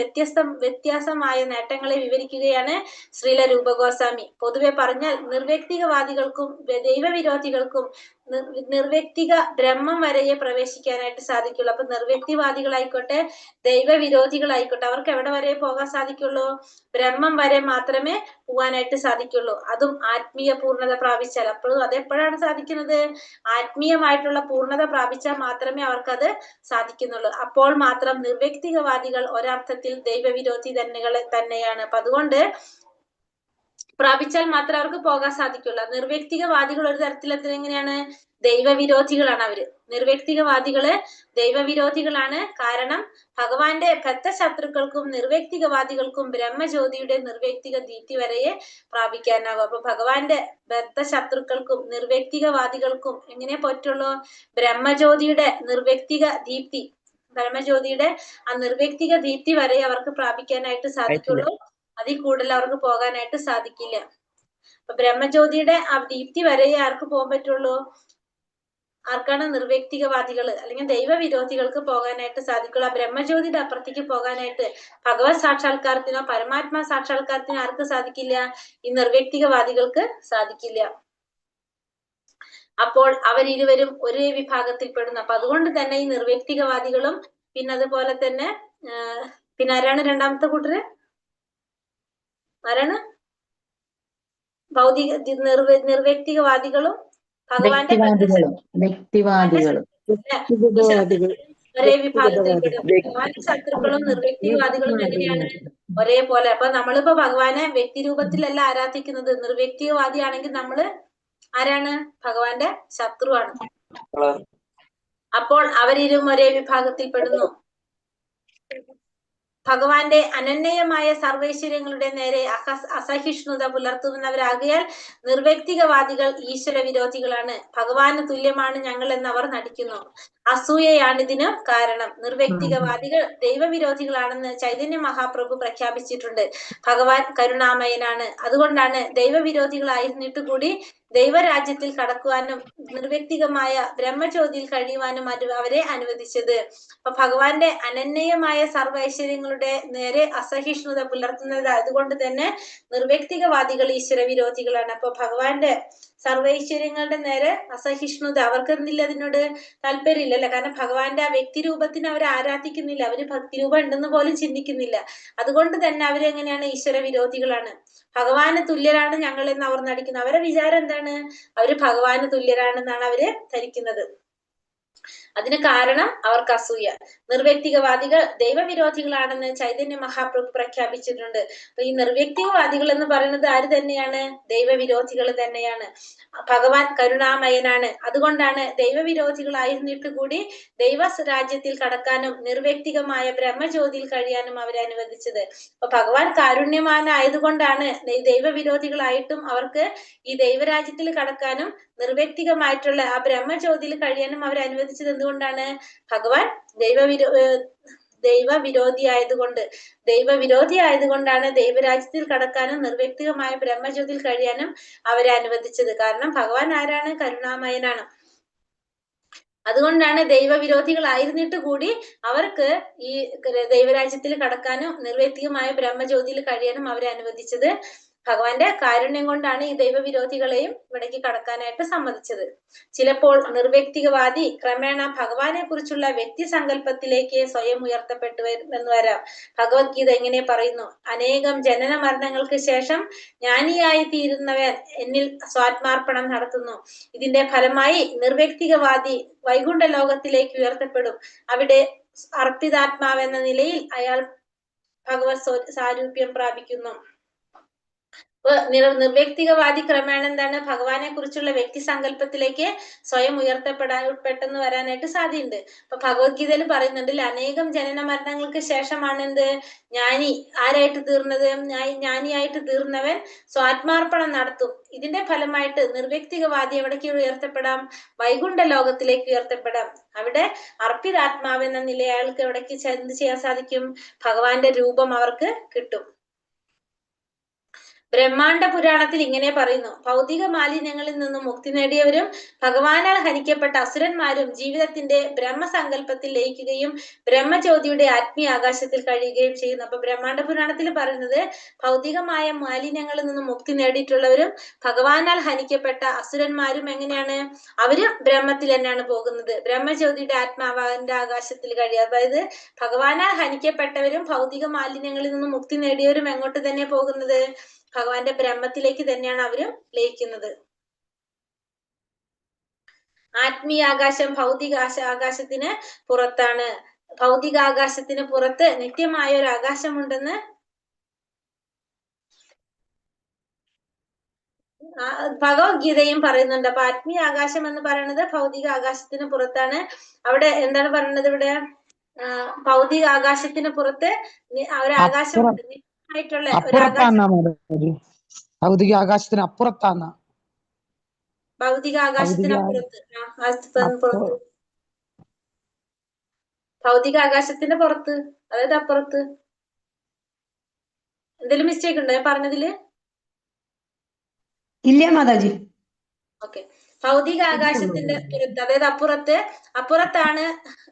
വ്യത്യാസമായ നേട്ടങ്ങളെ വിവരിക്കുകയാണ് ശ്രീല രൂപഗോസ്വാമി. പൊതുവെ പറഞ്ഞാൽ നിർവ്യക്തികവാദികൾക്കും ദൈവവിരോധികൾക്കും നിർവ്യക്തിക ബ്രഹ്മം വരെയേ പ്രവേശിക്കാനായിട്ട് സാധിക്കുള്ളൂ. അപ്പൊ നിർവ്യക്തിവാദികളായിക്കോട്ടെ ദൈവവിരോധികളായിക്കോട്ടെ അവർക്ക് എവിടെ വരെ പോകാൻ സാധിക്കുള്ളൂ? ബ്രഹ്മം വരെ മാത്രമേ പോകാനായിട്ട് സാധിക്കുള്ളൂ. അതും ആത്മീയ പൂർണ്ണത പ്രാപിച്ചാൽ. അപ്പോഴും അതെപ്പോഴാണ് സാധിക്കുന്നത്? ആത്മീയമായിട്ടുള്ള പൂർണ്ണത പ്രാപിച്ചാൽ മാത്രമേ അവർക്കത് സാധിക്കുന്നുള്ളൂ. അപ്പോൾ മാത്രം നിർവ്യക്തികവാദികൾ ഒരർത്ഥത്തിൽ ദൈവവിരോധി തന്നെയാണ്. അപ്പൊ അതുകൊണ്ട് പ്രാപിച്ചാൽ മാത്രമേ അവർക്ക് പോകാൻ സാധിക്കുള്ളൂ. നിർവ്യക്തികവാദികൾ ഒരു തരത്തിൽ എങ്ങനെയാണ്? ദൈവവിരോധികളാണ് അവര്. നിർവ്യക്തികവാദികള് ദൈവവിരോധികളാണ്. കാരണം ഭഗവാന്റെ ബദ്ധശത്രുക്കൾക്കും നിർവ്യക്തികവാദികൾക്കും ബ്രഹ്മജ്യോതിയുടെ നിർവ്യക്തിക ദീപ്തി വരെയേ പ്രാപിക്കാനാകും. അപ്പൊ ഭഗവാന്റെ ബദ്ധശത്രുക്കൾക്കും നിർവ്യക്തികവാദികൾക്കും എങ്ങനെ പറ്റുള്ളൂ? ബ്രഹ്മജ്യോതിയുടെ നിർവ്യക്തിക ദീപ്തി, ബ്രഹ്മജ്യോതിയുടെ ആ നിർവ്യക്തിക ദീപ്തി വരെ അവർക്ക് പ്രാപിക്കാനായിട്ട് സാധിക്കുള്ളൂ. അതിൽ കൂടുതൽ അവർക്ക് പോകാനായിട്ട് സാധിക്കില്ല. അപ്പൊ ബ്രഹ്മജ്യോതിയുടെ ആ ദീപ്തി വരെ ആർക്ക് പോകാൻ പറ്റുള്ളൂ? ആർക്കാണ്? നിർവ്യക്തികവാദികള് അല്ലെങ്കിൽ ദൈവവിരോധികൾക്ക് പോകാനായിട്ട് സാധിക്കുള്ളൂ. ആ ബ്രഹ്മജ്യോതിയുടെ അപ്പുറത്തേക്ക് പോകാനായിട്ട് ഭഗവത് സാക്ഷാത്കാരത്തിനോ പരമാത്മാ സാക്ഷാത്കാരത്തിനോ ആർക്ക് സാധിക്കില്ല? ഈ നിർവ്യക്തികവാദികൾക്ക് സാധിക്കില്ല. അപ്പോൾ അവരിരുവരും ഒരേ വിഭാഗത്തിൽ പെടുന്നു. അപ്പൊ അതുകൊണ്ട് തന്നെ ഈ നിർവ്യക്തികവാദികളും പിന്നെ അതുപോലെ തന്നെ പിന്നെ ആരാണ് രണ്ടാമത്തെ കൂട്ടര്? ആരാണ്? നിർവ്യക്തികവാദികളും ഭഗവാന്റെ ഒരേ വിഭാഗത്തിൽപ്പെടും. ഭഗവാന്റെ ശത്രുക്കളും നിർവ്യക്തികവാദികളും എങ്ങനെയാണ്? ഒരേപോലെ. അപ്പൊ നമ്മളിപ്പോ ഭഗവാനെ വ്യക്തി രൂപത്തിലല്ല ആരാധിക്കുന്നത്. നിർവ്യക്തികവാദിയാണെങ്കിൽ നമ്മള് ആരാണ്? ഭഗവാന്റെ ശത്രുവാണ്. അപ്പോൾ അവരിരും ഒരേ വിഭാഗത്തിൽ പെടുന്നു. ഭഗവാന്റെ അനന്യമായ സർവൈശ്വര്യങ്ങളുടെ നേരെ അസഹിഷ്ണുത പുലർത്തുന്നവരാകിയാൽ നിർവ്യക്തികവാദികൾ ഈശ്വര വിരോധികളാണ്. ഭഗവാന് തുല്യമാണ് ഞങ്ങൾ എന്നവർ നടിക്കുന്നു. അസൂയയാണിതിന് കാരണം. നിർവ്യക്തികവാദികൾ ദൈവവിരോധികളാണെന്ന് ചൈതന്യ മഹാപ്രഭു പ്രഖ്യാപിച്ചിട്ടുണ്ട്. ഭഗവാൻ കരുണാമയനാണ്. അതുകൊണ്ടാണ് ദൈവവിരോധികളായിരുന്നിട്ട് കൂടി ദൈവരാജ്യത്തിൽ കടക്കുവാനും നിർവ്യക്തികമായ ബ്രഹ്മജ്യോതിയിൽ കഴിയുവാനും അവരെ അനുവദിച്ചത്. അപ്പൊ ഭഗവാന്റെ അനന്യമായ സർവൈശ്വര്യങ്ങളുടെ നേരെ അസഹിഷ്ണുത പുലർത്തുന്നത് അതുകൊണ്ട് തന്നെ നിർവ്യക്തികവാദികൾ ഈശ്വര വിരോധികളാണ്. അപ്പൊ ഭഗവാന്റെ സർവൈശ്വര്യങ്ങളുടെ നേരെ അസഹിഷ്ണുത, അവർക്ക് എന്തില്ല, അതിനോട് താല്പര്യമില്ലല്ലോ. കാരണം ഭഗവാന്റെ ആ വ്യക്തി രൂപത്തിന് അവർ ആരാധിക്കുന്നില്ല, അവര് ഭക്തിരൂപം ഉണ്ടെന്ന് പോലും ചിന്തിക്കുന്നില്ല. അതുകൊണ്ട് തന്നെ അവരെങ്ങനെയാണ്? ഈശ്വര വിരോധികളാണ്. ഭഗവാന് തുല്യരാണ് ഞങ്ങൾ എന്ന് അവർ നടിക്കുന്നത്. അവരുടെ വിചാരം എന്താണ്? അവര് ഭഗവാന് തുല്യരാണെന്നാണ് അവര് ധരിക്കുന്നത്. അതിന് കാരണം അവർക്ക് അസൂയ. നിർവ്യക്തികവാദികൾ ദൈവവിരോധികളാണെന്ന് ചൈതന്യ മഹാപ്രഭു പ്രഖ്യാപിച്ചിട്ടുണ്ട്. അപ്പൊ ഈ നിർവ്യക്തികവാദികൾ എന്ന് പറയുന്നത് ആര് തന്നെയാണ്? ദൈവവിരോധികൾ തന്നെയാണ്. ഭഗവാൻ കരുണാമയനാണ്. അതുകൊണ്ടാണ് ദൈവവിരോധികളായിരുന്നിട്ട് കൂടി ദൈവ രാജ്യത്തിൽ കടക്കാനും നിർവ്യക്തികമായ ബ്രഹ്മജ്യോതിയിൽ കഴിയാനും അവരെ അനുവദിച്ചത്. അപ്പൊ ഭഗവാൻ കാരുണ്യവാനായതുകൊണ്ടാണ് ദൈവവിരോധികളായിട്ടും അവർക്ക് ഈ ദൈവരാജ്യത്തിൽ കടക്കാനും നിർവ്യക്തികമായിട്ടുള്ള ആ ബ്രഹ്മജ്യോതിയിൽ കഴിയാനും അവർ അനുവദിച്ചത്. എന്തുകൊണ്ടാണ്? ഭഗവാൻ ദൈവവിരോധി ആയതുകൊണ്ടാണ് ദൈവരാജ്യത്തിൽ കടക്കാനും നിർവ്യക്തികമായ ബ്രഹ്മജ്യോതിയിൽ കഴിയാനും അവരെ അനുവദിച്ചത്. കാരണം ഭഗവാൻ ആരാണ്? കരുണാമയനാണ്. അതുകൊണ്ടാണ് ദൈവവിരോധികളായിരുന്നിട്ട് കൂടി അവർക്ക് ഈ ദൈവരാജ്യത്തിൽ കടക്കാനും നിർവ്യക്തികമായ ബ്രഹ്മജ്യോതിയിൽ കഴിയാനും അവരെ അനുവദിച്ചത്. ഭഗവാന്റെ കാരുണ്യം കൊണ്ടാണ് ഈ ദൈവവിരോധികളെയും ഇവിടേക്ക് കടക്കാനായിട്ട് സമ്മതിച്ചത്. ചിലപ്പോൾ നിർവ്യക്തികവാദി ക്രമേണ ഭഗവാനെ കുറിച്ചുള്ള വ്യക്തി സങ്കല്പത്തിലേക്ക് സ്വയം ഉയർത്തപ്പെട്ടു എന്ന് വരാം. ഭഗവത്ഗീത എങ്ങനെ പറയുന്നു? അനേകം ജനന മരണങ്ങൾക്ക് ശേഷം ജ്ഞാനിയായി തീരുന്നവൻ എന്നിൽ സ്വാത്മാർപ്പണം നടത്തുന്നു. ഇതിന്റെ ഫലമായി നിർവ്യക്തികവാദി വൈകുണ്ഠ ലോകത്തിലേക്ക് ഉയർത്തപ്പെടും. അവിടെ അർപ്പിതാത്മാവെന്ന നിലയിൽ അയാൾ ഭഗവത് സാരൂപ്യം പ്രാപിക്കുന്നു. നിർവ്യക്തികവാദി ക്രമേണ എന്താണ്? ഭഗവാനെ കുറിച്ചുള്ള വ്യക്തി സങ്കല്പത്തിലേക്ക് സ്വയം പെട്ടെന്ന് വരാനായിട്ട് സാധ്യതയുണ്ട്. അപ്പൊ ഭഗവത്ഗീതയിൽ പറയുന്നുണ്ട്, അനേകം ജനന മരണങ്ങൾക്ക് ശേഷമാണ് എന്ത്? ജ്ഞാനി ആരായിട്ട് തീർന്നത്? ജ്ഞാനിയായിട്ട് തീർന്നവൻ സ്വാത്മാർപ്പണം നടത്തും. ഇതിന്റെ ഫലമായിട്ട് നിർവ്യക്തികവാദി എവിടേക്ക് ഉയർത്തപ്പെടാം? വൈകുണ്ഠ ലോകത്തിലേക്ക് ഉയർത്തപ്പെടാം. അവിടെ അർപ്പിതാത്മാവെന്ന നില അയാൾക്ക് എവിടേക്ക് എന്ത് ചെയ്യാൻ സാധിക്കും? ഭഗവാന്റെ രൂപം അവർക്ക് കിട്ടും. ബ്രഹ്മാണ്ഡ പുരാണത്തിൽ ഇങ്ങനെ പറയുന്നു: ഭൗതിക മാലിന്യങ്ങളിൽ നിന്നും മുക്തി നേടിയവരും ഭഗവാനാൽ ഹനിക്കപ്പെട്ട അസുരന്മാരും ജീവിതത്തിന്റെ ബ്രഹ്മസങ്കല്പത്തിൽ ലയിക്കുകയും ബ്രഹ്മജ്യോതിയുടെ ആത്മീയ ആകാശത്തിൽ കഴിയുകയും ചെയ്യുന്നു. അപ്പൊ ബ്രഹ്മാണ്ഡ പുരാണത്തിൽ പറയുന്നത് ഭൗതികമായ മാലിന്യങ്ങളിൽ നിന്നും മുക്തി നേടിയിട്ടുള്ളവരും ഭഗവാനാൽ ഹനിക്കപ്പെട്ട അസുരന്മാരും എങ്ങനെയാണ്? അവര് ബ്രഹ്മത്തിൽ തന്നെയാണ് പോകുന്നത്. ബ്രഹ്മജ്യോതിയുടെ ആത്മാവിന്റെ ആകാശത്തിൽ കഴിയുക. അതായത് ഭഗവാനാൽ ഹനിക്കപ്പെട്ടവരും ഭൗതിക മാലിന്യങ്ങളിൽ നിന്നും മുക്തി നേടിയവരും എങ്ങോട്ട് തന്നെ പോകുന്നത്? ഭഗവാന്റെ ബ്രഹ്മത്തിലേക്ക് തന്നെയാണ് അവരും ലയിക്കുന്നത്. ആത്മീയ ആകാശം ഭൗതിക ആകാശത്തിന് പുറത്താണ്. ഭൗതിക ആകാശത്തിന് പുറത്ത് നിത്യമായ ഒരു ആകാശമുണ്ടെന്ന് ഭഗവത്ഗീതയും പറയുന്നുണ്ട്. അപ്പൊ ആത്മീയ ആകാശം എന്ന് പറയുന്നത് ഭൗതിക ആകാശത്തിന് പുറത്താണ്. അവിടെ എന്താണ് പറയുന്നത്? ഇവിടെ ഭൗതിക ആകാശത്തിന് പുറത്ത് ഒരു ആകാശമുണ്ട്, നിത്യമായിട്ടുള്ള ഒരു ആകാശം. ഭൗതിക ആകാശത്തിന് അപ്പുറത്താണ്. ഭൗതിക ആകാശത്തിന് പുറത്ത്, ഭൗതിക ആകാശത്തിന്റെ പുറത്ത്, അതായത് അപ്പുറത്ത്. എന്തെങ്കിലും മിസ്റ്റേക്ക് ഉണ്ടോ പറഞ്ഞതില്? ഇല്ല മാതാജി. ഓക്കെ. ഭൗതിക ആകാശത്തിന്റെ പുറത്ത്, അതായത് അപ്പുറത്താണ്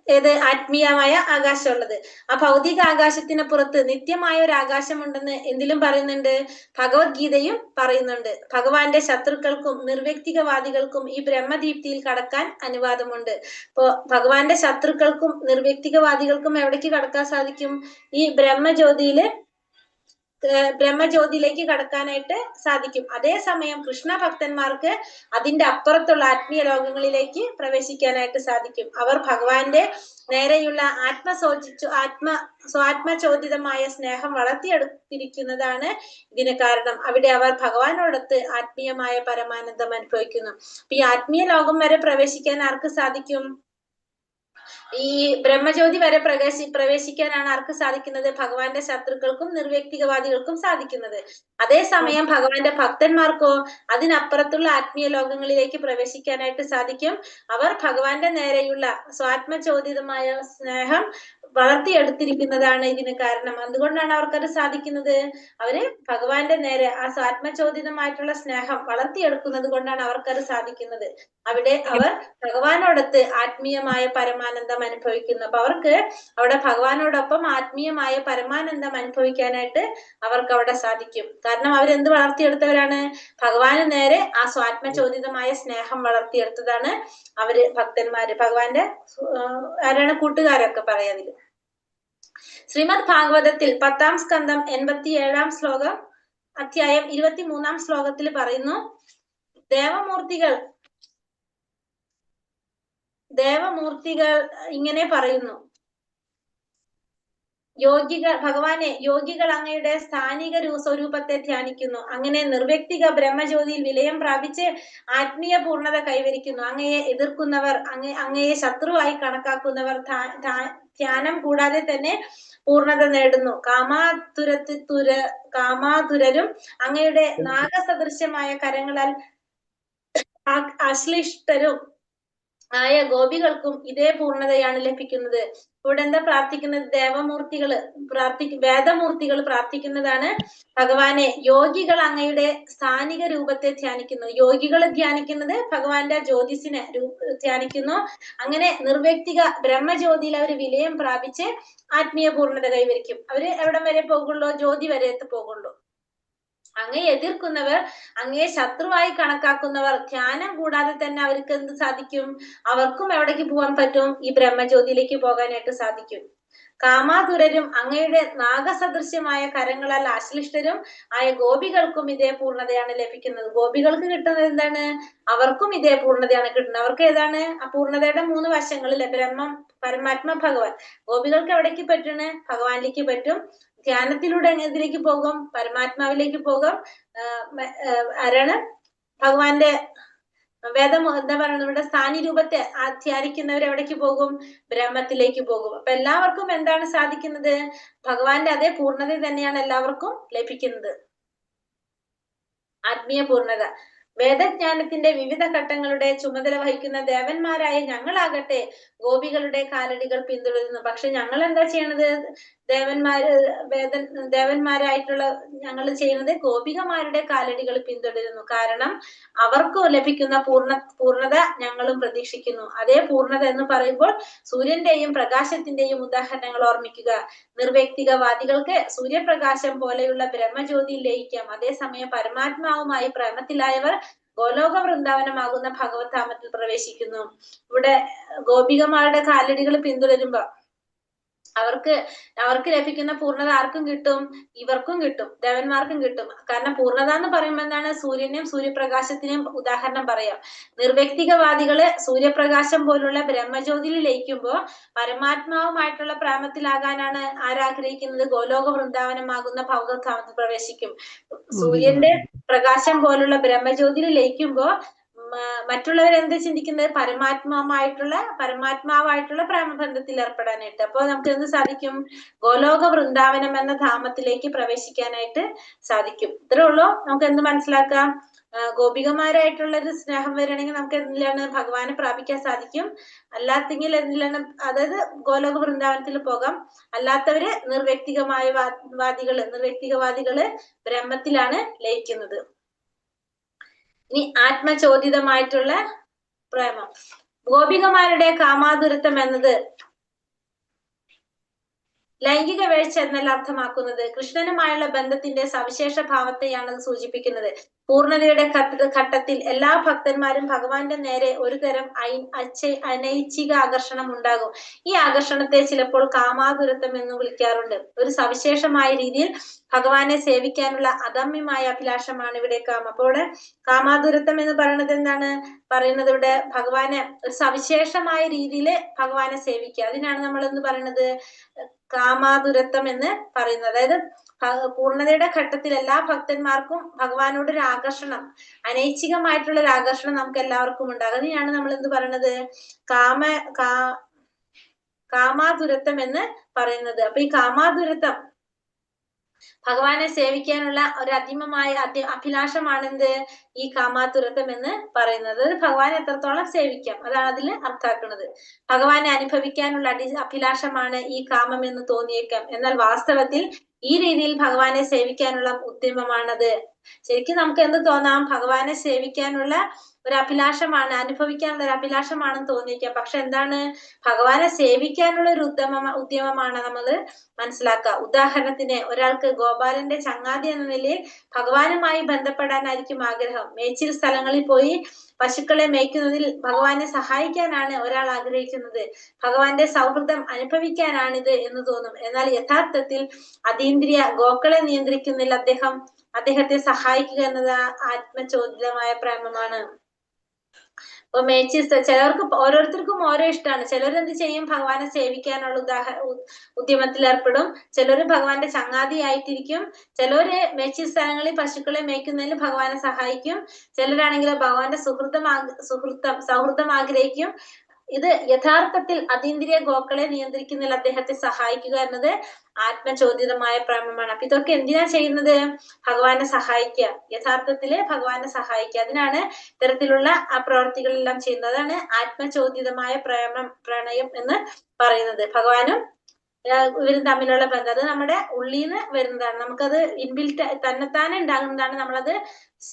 ഏത്? ആത്മീയമായ ആകാശം ഉള്ളത്. ആ ഭൗതിക ആകാശത്തിന് പുറത്ത് നിത്യമായ ഒരു ആകാശമുണ്ടെന്ന് എന്തിലും പറയുന്നുണ്ട്? ഭഗവത്ഗീതയും പറയുന്നുണ്ട്. ഭഗവാന്റെ ശത്രുക്കൾക്കും നിർവ്യക്തികവാദികൾക്കും ഈ ബ്രഹ്മദീപ്തിയിൽ കടക്കാൻ അനുവാദമുണ്ട്. ഇപ്പോ ഭഗവാന്റെ ശത്രുക്കൾക്കും നിർവ്യക്തികവാദികൾക്കും എവിടേക്ക് കടക്കാൻ സാധിക്കും? ഈ ബ്രഹ്മജ്യോതിയിലേക്ക് കടക്കാനായിട്ട് സാധിക്കും. അതേസമയം കൃഷ്ണ ഭക്തന്മാർക്ക് അതിന്റെ അപ്പുറത്തുള്ള ആത്മീയ ലോകങ്ങളിലേക്ക് പ്രവേശിക്കാനായിട്ട് സാധിക്കും. അവർ ഭഗവാന്റെ നേരെയുള്ള സ്വാത്മചോദിതമായ സ്നേഹം വളർത്തിയെടുത്തിരിക്കുന്നതാണ് ഇതിന് കാരണം. അവിടെ അവർ ഭഗവാനോടൊത്ത് ആത്മീയമായ പരമാനന്ദം അനുഭവിക്കുന്നു. അപ്പൊ ഈ ആത്മീയ ലോകം വരെ പ്രവേശിക്കാൻ ആർക്ക് സാധിക്കും? ഈ ബ്രഹ്മജ്യോതി വരെ പ്രവേശിക്കാനാണ് ആർക്ക് സാധിക്കുന്നത്? ഭഗവാന്റെ ശത്രുക്കൾക്കും നിർവ്യക്തികവാദികൾക്കും സാധിക്കുന്നത്. അതേസമയം ഭഗവാന്റെ ഭക്തന്മാർക്കോ അതിനപ്പുറത്തുള്ള ആത്മീയ ലോകങ്ങളിലേക്ക് പ്രവേശിക്കാനായിട്ട് സാധിക്കും. അവർ ഭഗവാന്റെ നേരെയുള്ള സ്വാത്മചോദിതമായ സ്നേഹം വളർത്തിയെടുത്തിരിക്കുന്നതാണ് ഇതിന് കാരണം. അതുകൊണ്ടാണ് അവർക്കത് സാധിക്കുന്നത്. അവര് ഭഗവാന്റെ നേരെ ആ സ്വാത്മചോദിതമായിട്ടുള്ള സ്നേഹം വളർത്തിയെടുക്കുന്നത് കൊണ്ടാണ് അവർക്കത് സാധിക്കുന്നത്. അവിടെ അവർ ഭഗവാനോടൊത്ത് ആത്മീയമായ പരമാനന്ദം ആനന്ദം അനുഭവിക്കുന്നു. അപ്പൊ അവർക്ക് അവിടെ ഭഗവാനോടൊപ്പം ആത്മീയമായ പരമാനന്ദം അനുഭവിക്കാനായിട്ട് അവർക്ക് അവിടെ സാധിക്കും. കാരണം അവരെന്ത് വളർത്തിയെടുത്തവരാണ്? ഭഗവാന് നേരെ ആ സ്വാത്മചോദിതമായ സ്നേഹം വളർത്തിയെടുത്തതാണ് അവര് ഭക്തന്മാര്. ഭഗവാന്റെ ആരാണ്? കൂട്ടുകാരൊക്കെ പറയാതില്. ശ്രീമദ് ഭാഗവതത്തിൽ 10-ാം സ്കന്ധം 87-ാം ശ്ലോകം അധ്യായം 23-ാം ശ്ലോകത്തിൽ പറയുന്നു, ദേവമൂർത്തികൾ ഇങ്ങനെ പറയുന്നു, ഭഗവാനെ യോഗികൾ അങ്ങയുടെ സ്ഥാനിക സ്വരൂപത്തെ ധ്യാനിക്കുന്നു. അങ്ങനെ നിർവ്യക്തിക ബ്രഹ്മജ്യോതിയിൽ വിലയം പ്രാപിച്ച് ആത്മീയ പൂർണ്ണത കൈവരിക്കുന്നു. അങ്ങയെ എതിർക്കുന്നവർ, അങ്ങയെ ശത്രുവായി കണക്കാക്കുന്നവർ ധ്യാനം കൂടാതെ തന്നെ പൂർണ്ണത നേടുന്നു. കാമാതുരരും അങ്ങയുടെ നാഗസദൃശ്യമായ കരങ്ങളാൽ അശ്ലിഷ്ടരും ആയ ഗോപികൾക്കും ഇതേ പൂർണ്ണതയാണ് ലഭിക്കുന്നത്. ഇവിടെ എന്താ പ്രാർത്ഥിക്കുന്നത്? വേദമൂർത്തികൾ പ്രാർത്ഥിക്കുന്നതാണ്, ഭഗവാനെ യോഗികൾ അങ്ങയുടെ സ്ഥാനിക രൂപത്തെ ധ്യാനിക്കുന്നു. യോഗികൾ ധ്യാനിക്കുന്നത് ഭഗവാന്റെ ജ്യോതിസിനെ ധ്യാനിക്കുന്നു. അങ്ങനെ നിർവ്യക്തിക ബ്രഹ്മജ്യോതിയിൽ അവർ വിലയം പ്രാപിച്ച് ആത്മീയ പൂർണ്ണത കൈവരിക്കും. അവര് എവിടം വരെ പോകുള്ളൂ? ജ്യോതി വരെ പോകുള്ളൂ. അങ്ങയെ എതിർക്കുന്നവർ, അങ്ങയെ ശത്രുവായി കണക്കാക്കുന്നവർ ധ്യാനം കൂടാതെ തന്നെ അവർക്ക് എന്ത് സാധിക്കും? അവർക്കും എവിടേക്ക് പോകാൻ പറ്റും? ഈ ബ്രഹ്മജ്യോതിയിലേക്ക് പോകാനായിട്ട് സാധിക്കും. കാമാതുരരും അങ്ങയുടെ നാഗസദൃശ്യമായ കരങ്ങളാൽ ആശ്ലിഷ്ടരും ആയ ഗോപികൾക്കും ഇതേ പൂർണ്ണതയാണ് ലഭിക്കുന്നത്. ഗോപികൾക്ക് കിട്ടുന്നത് എന്താണ്? അവർക്കും ഇതേ പൂർണ്ണതയാണ് കിട്ടുന്നത്. അവർക്ക് ഏതാണ്? ആ പൂർണ്ണതയുടെ 3 വശങ്ങളിലെ ബ്രഹ്മം, പരമാത്മ, ഭഗവാൻ. ഗോപികൾക്ക് എവിടേക്ക് പറ്റണ്? ഭഗവാനിലേക്ക് പറ്റും. ധ്യാനത്തിലൂടെ ഇതിലേക്ക് പോകും, പരമാത്മാവിലേക്ക് പോകും. ആരാണ്? ഭഗവാന്റെ എന്താ പറയുന്നത്? ഇവിടെ സ്ഥാനി രൂപത്തെ ധ്യാനിക്കുന്നവർ എവിടേക്ക് പോകും? ബ്രഹ്മത്തിലേക്ക് പോകും. അപ്പൊ എല്ലാവർക്കും എന്താണ് സാധിക്കുന്നത്? ഭഗവാന്റെ അതേ പൂർണ്ണത തന്നെയാണ് എല്ലാവർക്കും ലഭിക്കുന്നത്, ആത്മീയ പൂർണ്ണത. വേദജ്ഞാനത്തിന്റെ വിവിധ ഘട്ടങ്ങളുടെ ചുമതല വഹിക്കുന്ന ദേവന്മാരായ ഞങ്ങളാകട്ടെ ഗോപികളുടെ കാലടികൾ പിന്തുടരുന്നു. പക്ഷെ ഞങ്ങൾ എന്താ ചെയ്യണത്? ദേവന്മാരായിട്ടുള്ള ഞങ്ങൾ ചെയ്യുന്നത് ഗോപികമാരുടെ കാലടികൾ പിന്തുടരുന്നു. കാരണം അവർക്ക് ലഭിക്കുന്ന പൂർണ്ണത ഞങ്ങളും പ്രതീക്ഷിക്കുന്നു. അതേ പൂർണ്ണത എന്ന് പറയുമ്പോൾ സൂര്യന്റെയും പ്രകാശത്തിന്റെയും ഉദാഹരണങ്ങൾ ഓർമ്മിക്കുക. നിർവ്യക്തികവാദികൾക്ക് സൂര്യപ്രകാശം പോലെയുള്ള ബ്രഹ്മജ്യോതിയിൽ ലയിക്കാം. അതേസമയം പരമാത്മാവുമായി പ്രേമത്തിലായവർ ഗോലോക വൃന്ദാവനമാകുന്ന ഭഗവത് ധാമത്തിൽ പ്രവേശിക്കുന്നു. ഇവിടെ ഗോപികമാരുടെ കാലടികൾ പിന്തുടരുമ്പോ അവർക്ക് ലഭിക്കുന്ന പൂർണ്ണത ആർക്കും കിട്ടും? ഇവർക്കും കിട്ടും, ദേവന്മാർക്കും കിട്ടും. കാരണം പൂർണ്ണത എന്ന് പറയുമ്പോൾ എന്താണ്? സൂര്യനെയും സൂര്യപ്രകാശത്തിനെയും ഉദാഹരണം പറയാം. നിർവ്യക്തികവാദികള് സൂര്യപ്രകാശം പോലുള്ള ബ്രഹ്മജ്യോതിയിൽ ലയിക്കുമ്പോ പരമാത്മാവുമായിട്ടുള്ള പ്രേമത്തിലാകാനാണ് ആരാഗ്രഹിക്കുന്നത്? ഗോലോക വൃന്ദാവനമാകുന്ന ഭഗവത് ധാമത്തിൽ പ്രവേശിക്കും. സൂര്യന്റെ പ്രകാശം പോലുള്ള ബ്രഹ്മജ്യോതിയിൽ ലയിക്കുമ്പോ മറ്റുള്ളവർ എന്താ ചിന്തിക്കുന്നത്? പരമാത്മാവായിട്ടുള്ള പ്രേമബന്ധത്തിൽ ഏർപ്പെടാനായിട്ട്. അപ്പൊ നമുക്ക് എന്ത് സാധിക്കും? ഗോലോക വൃന്ദാവനം എന്ന ധാമത്തിലേക്ക് പ്രവേശിക്കാനായിട്ട് സാധിക്കും. ഇത്രേ ഉള്ളൂ. നമുക്ക് എന്ത് മനസ്സിലാക്കാം? ഗോപികമാരായിട്ടുള്ള ഒരു സ്നേഹം വരണമെങ്കിൽ നമുക്ക് എന്തിലാണ്? ഭഗവാനെ പ്രാപിക്കാൻ സാധിക്കും. അല്ലാത്തെങ്കിൽ എന്തിലാണ്? അതായത് ഗോലോക വൃന്ദാവനത്തിൽ പോകാം. അല്ലാത്തവര് നിർവ്യക്തികവാദികള് ബ്രഹ്മത്തിലാണ് ലയിക്കുന്നത്. ഇനി ആത്മചോദിതമായിട്ടുള്ള പ്രേമം. ഗോപികമാരുടെ കാമാതുരത്വം എന്നത് ലൈംഗിക വേഴ്ച എന്നല്ല അർത്ഥമാക്കുന്നത്. കൃഷ്ണനുമായുള്ള ബന്ധത്തിന്റെ സവിശേഷ ഭാവത്തെയാണ് അത് സൂചിപ്പിക്കുന്നത്. പൂർണ്ണതയുടെ ഘട്ടത്തിൽ എല്ലാ ഭക്തന്മാരും ഭഗവാന്റെ നേരെ ഒരു തരം അനൈച്ഛിക ആകർഷണം ഉണ്ടാകും. ഈ ആകർഷണത്തെ ചിലപ്പോൾ കാമാതുരത്വം എന്ന് വിളിക്കാറുണ്ട്. ഒരു സവിശേഷമായ രീതിയിൽ ഭഗവാനെ സേവിക്കാനുള്ള അദമ്യമായ അഭിലാഷമാണ് ഇവിടെ കാമം. അപ്പോൾ ഇവിടെ കാമാതുരത്വം എന്ന് പറയുന്നത് എന്താണ് പറയുന്നത്? ഇവിടെ ഭഗവാനെ ഒരു സവിശേഷമായ രീതിയിൽ ഭഗവാനെ സേവിക്കുക, അതിനാണ് നമ്മൾ എന്ന് പറയുന്നത് കാമാതുരത്വം എന്ന് പറയുന്നത്. അതായത് പൂർണ്ണതയുടെ ഘട്ടത്തിൽ എല്ലാ ഭക്തന്മാർക്കും ഭഗവാനോട് ഒരു ആകർഷണം, അനൈച്ഛികമായിട്ടുള്ള ഒരു ആകർഷണം നമുക്ക് എല്ലാവർക്കും ഉണ്ടാകും. അതിനെയാണ് നമ്മൾ എന്ത് പറയുന്നത്? കാമാതുരത്വം എന്ന് പറയുന്നത്. അപ്പൊ ഈ കാമാതുരത്വം ഭഗവാനെ സേവിക്കാനുള്ള ഒരു അധിമമായ അഭിലാഷമാണെന്ത്? ഈ കാമാതുരത്വം എന്ന് പറയുന്നത്. ഭഗവാനെ എത്രത്തോളം സേവിക്കാം അതാണ് അതിൽ അർത്ഥാക്കുന്നത്. ഭഗവാനെ അനുഭവിക്കാനുള്ള അഭിലാഷമാണ് ഈ കാമം എന്ന് തോന്നിയേക്കാം. എന്നാൽ വാസ്തവത്തിൽ ഈ രീതിയിൽ ഭഗവാനെ സേവിക്കാനുള്ള ഉദ്യമമാണത്. ശരിക്കും നമുക്ക് എന്ത് തോന്നാം? ഭഗവാനെ സേവിക്കാനുള്ള ഒരു അഭിലാഷമാണ്, അനുഭവിക്കാനുള്ള ഒരു അഭിലാഷമാണെന്ന് തോന്നിയിരിക്കാം. പക്ഷെ എന്താണ്, ഭഗവാനെ സേവിക്കാനുള്ള ഒരു ഉദ്യമമാണ് നമ്മൾ മനസ്സിലാക്കുക. ഉദാഹരണത്തിന് ഒരാൾക്ക് ഗോപാലന്റെ ചങ്ങാതി എന്ന നിലയിൽ ഭഗവാനുമായി ബന്ധപ്പെടാനായിരിക്കും ആഗ്രഹം. മേച്ചിൽ സ്ഥലങ്ങളിൽ പോയി പശുക്കളെ മേയ്ക്കുന്നതിൽ ഭഗവാനെ സഹായിക്കാനാണ് ഒരാൾ ആഗ്രഹിക്കുന്നത്, ഭഗവാന്റെ സൗഹൃദം അനുഭവിക്കാനാണിത് എന്ന് തോന്നും. എന്നാൽ യഥാർത്ഥത്തിൽ അതീന്ദ്രിയ ഗോക്കളെ നിയന്ത്രിക്കുന്നില്ല അദ്ദേഹത്തെ സഹായിക്കുക എന്നത് ആത്മചോദിതമായ പ്രേമമാണ്. അപ്പൊ ചിലർക്ക് ഓരോരുത്തർക്കും ഓരോ ഇഷ്ടമാണ്. ചിലർ എന്ത് ചെയ്യും, ഭഗവാനെ സേവിക്കാനുള്ള ഉദ്യമത്തിൽ ഏർപ്പെടും. ചിലര് ഭഗവാന്റെ ചങ്ങാതിയായിട്ടിരിക്കും. ചിലര് മേച്ചിൽ സ്ഥലങ്ങളിൽ പശുക്കളെ മേയ്ക്കുന്നതിൽ ഭഗവാനെ സഹായിക്കും. ചിലരാണെങ്കിൽ ഭഗവാന്റെ സൗഹൃദം ആഗ്രഹിക്കും. ഇത് യഥാർത്ഥത്തിൽ അതീന്ദ്രിയ ഗോക്കളെ നിയന്ത്രിക്കുന്നില്ല അദ്ദേഹത്തെ സഹായിക്കുക എന്നത് ആത്മചോദിതമായ പ്രേമമാണ്. അപ്പൊ ഇതൊക്കെ എന്തിനാ ചെയ്യുന്നത്, ഭഗവാനെ സഹായിക്കുക, യഥാർത്ഥത്തില് ഭഗവാനെ സഹായിക്കുക. അതിനാണ് ഇത്തരത്തിലുള്ള പ്രവർത്തികളെല്ലാം ചെയ്യുന്നത്. അതാണ് ആത്മചോദിതമായ പ്രണയം എന്ന് പറയുന്നത്. ഭഗവാനും ഇവരും തമ്മിലുള്ള ബന്ധം അത് നമ്മുടെ ഉള്ളിൽ നിന്ന് വരുന്നതാണ്. നമുക്കത് ഇൻബിൽറ്റ് തന്നെത്താനെ ഉണ്ടാകുന്നതാണ്. നമ്മളത്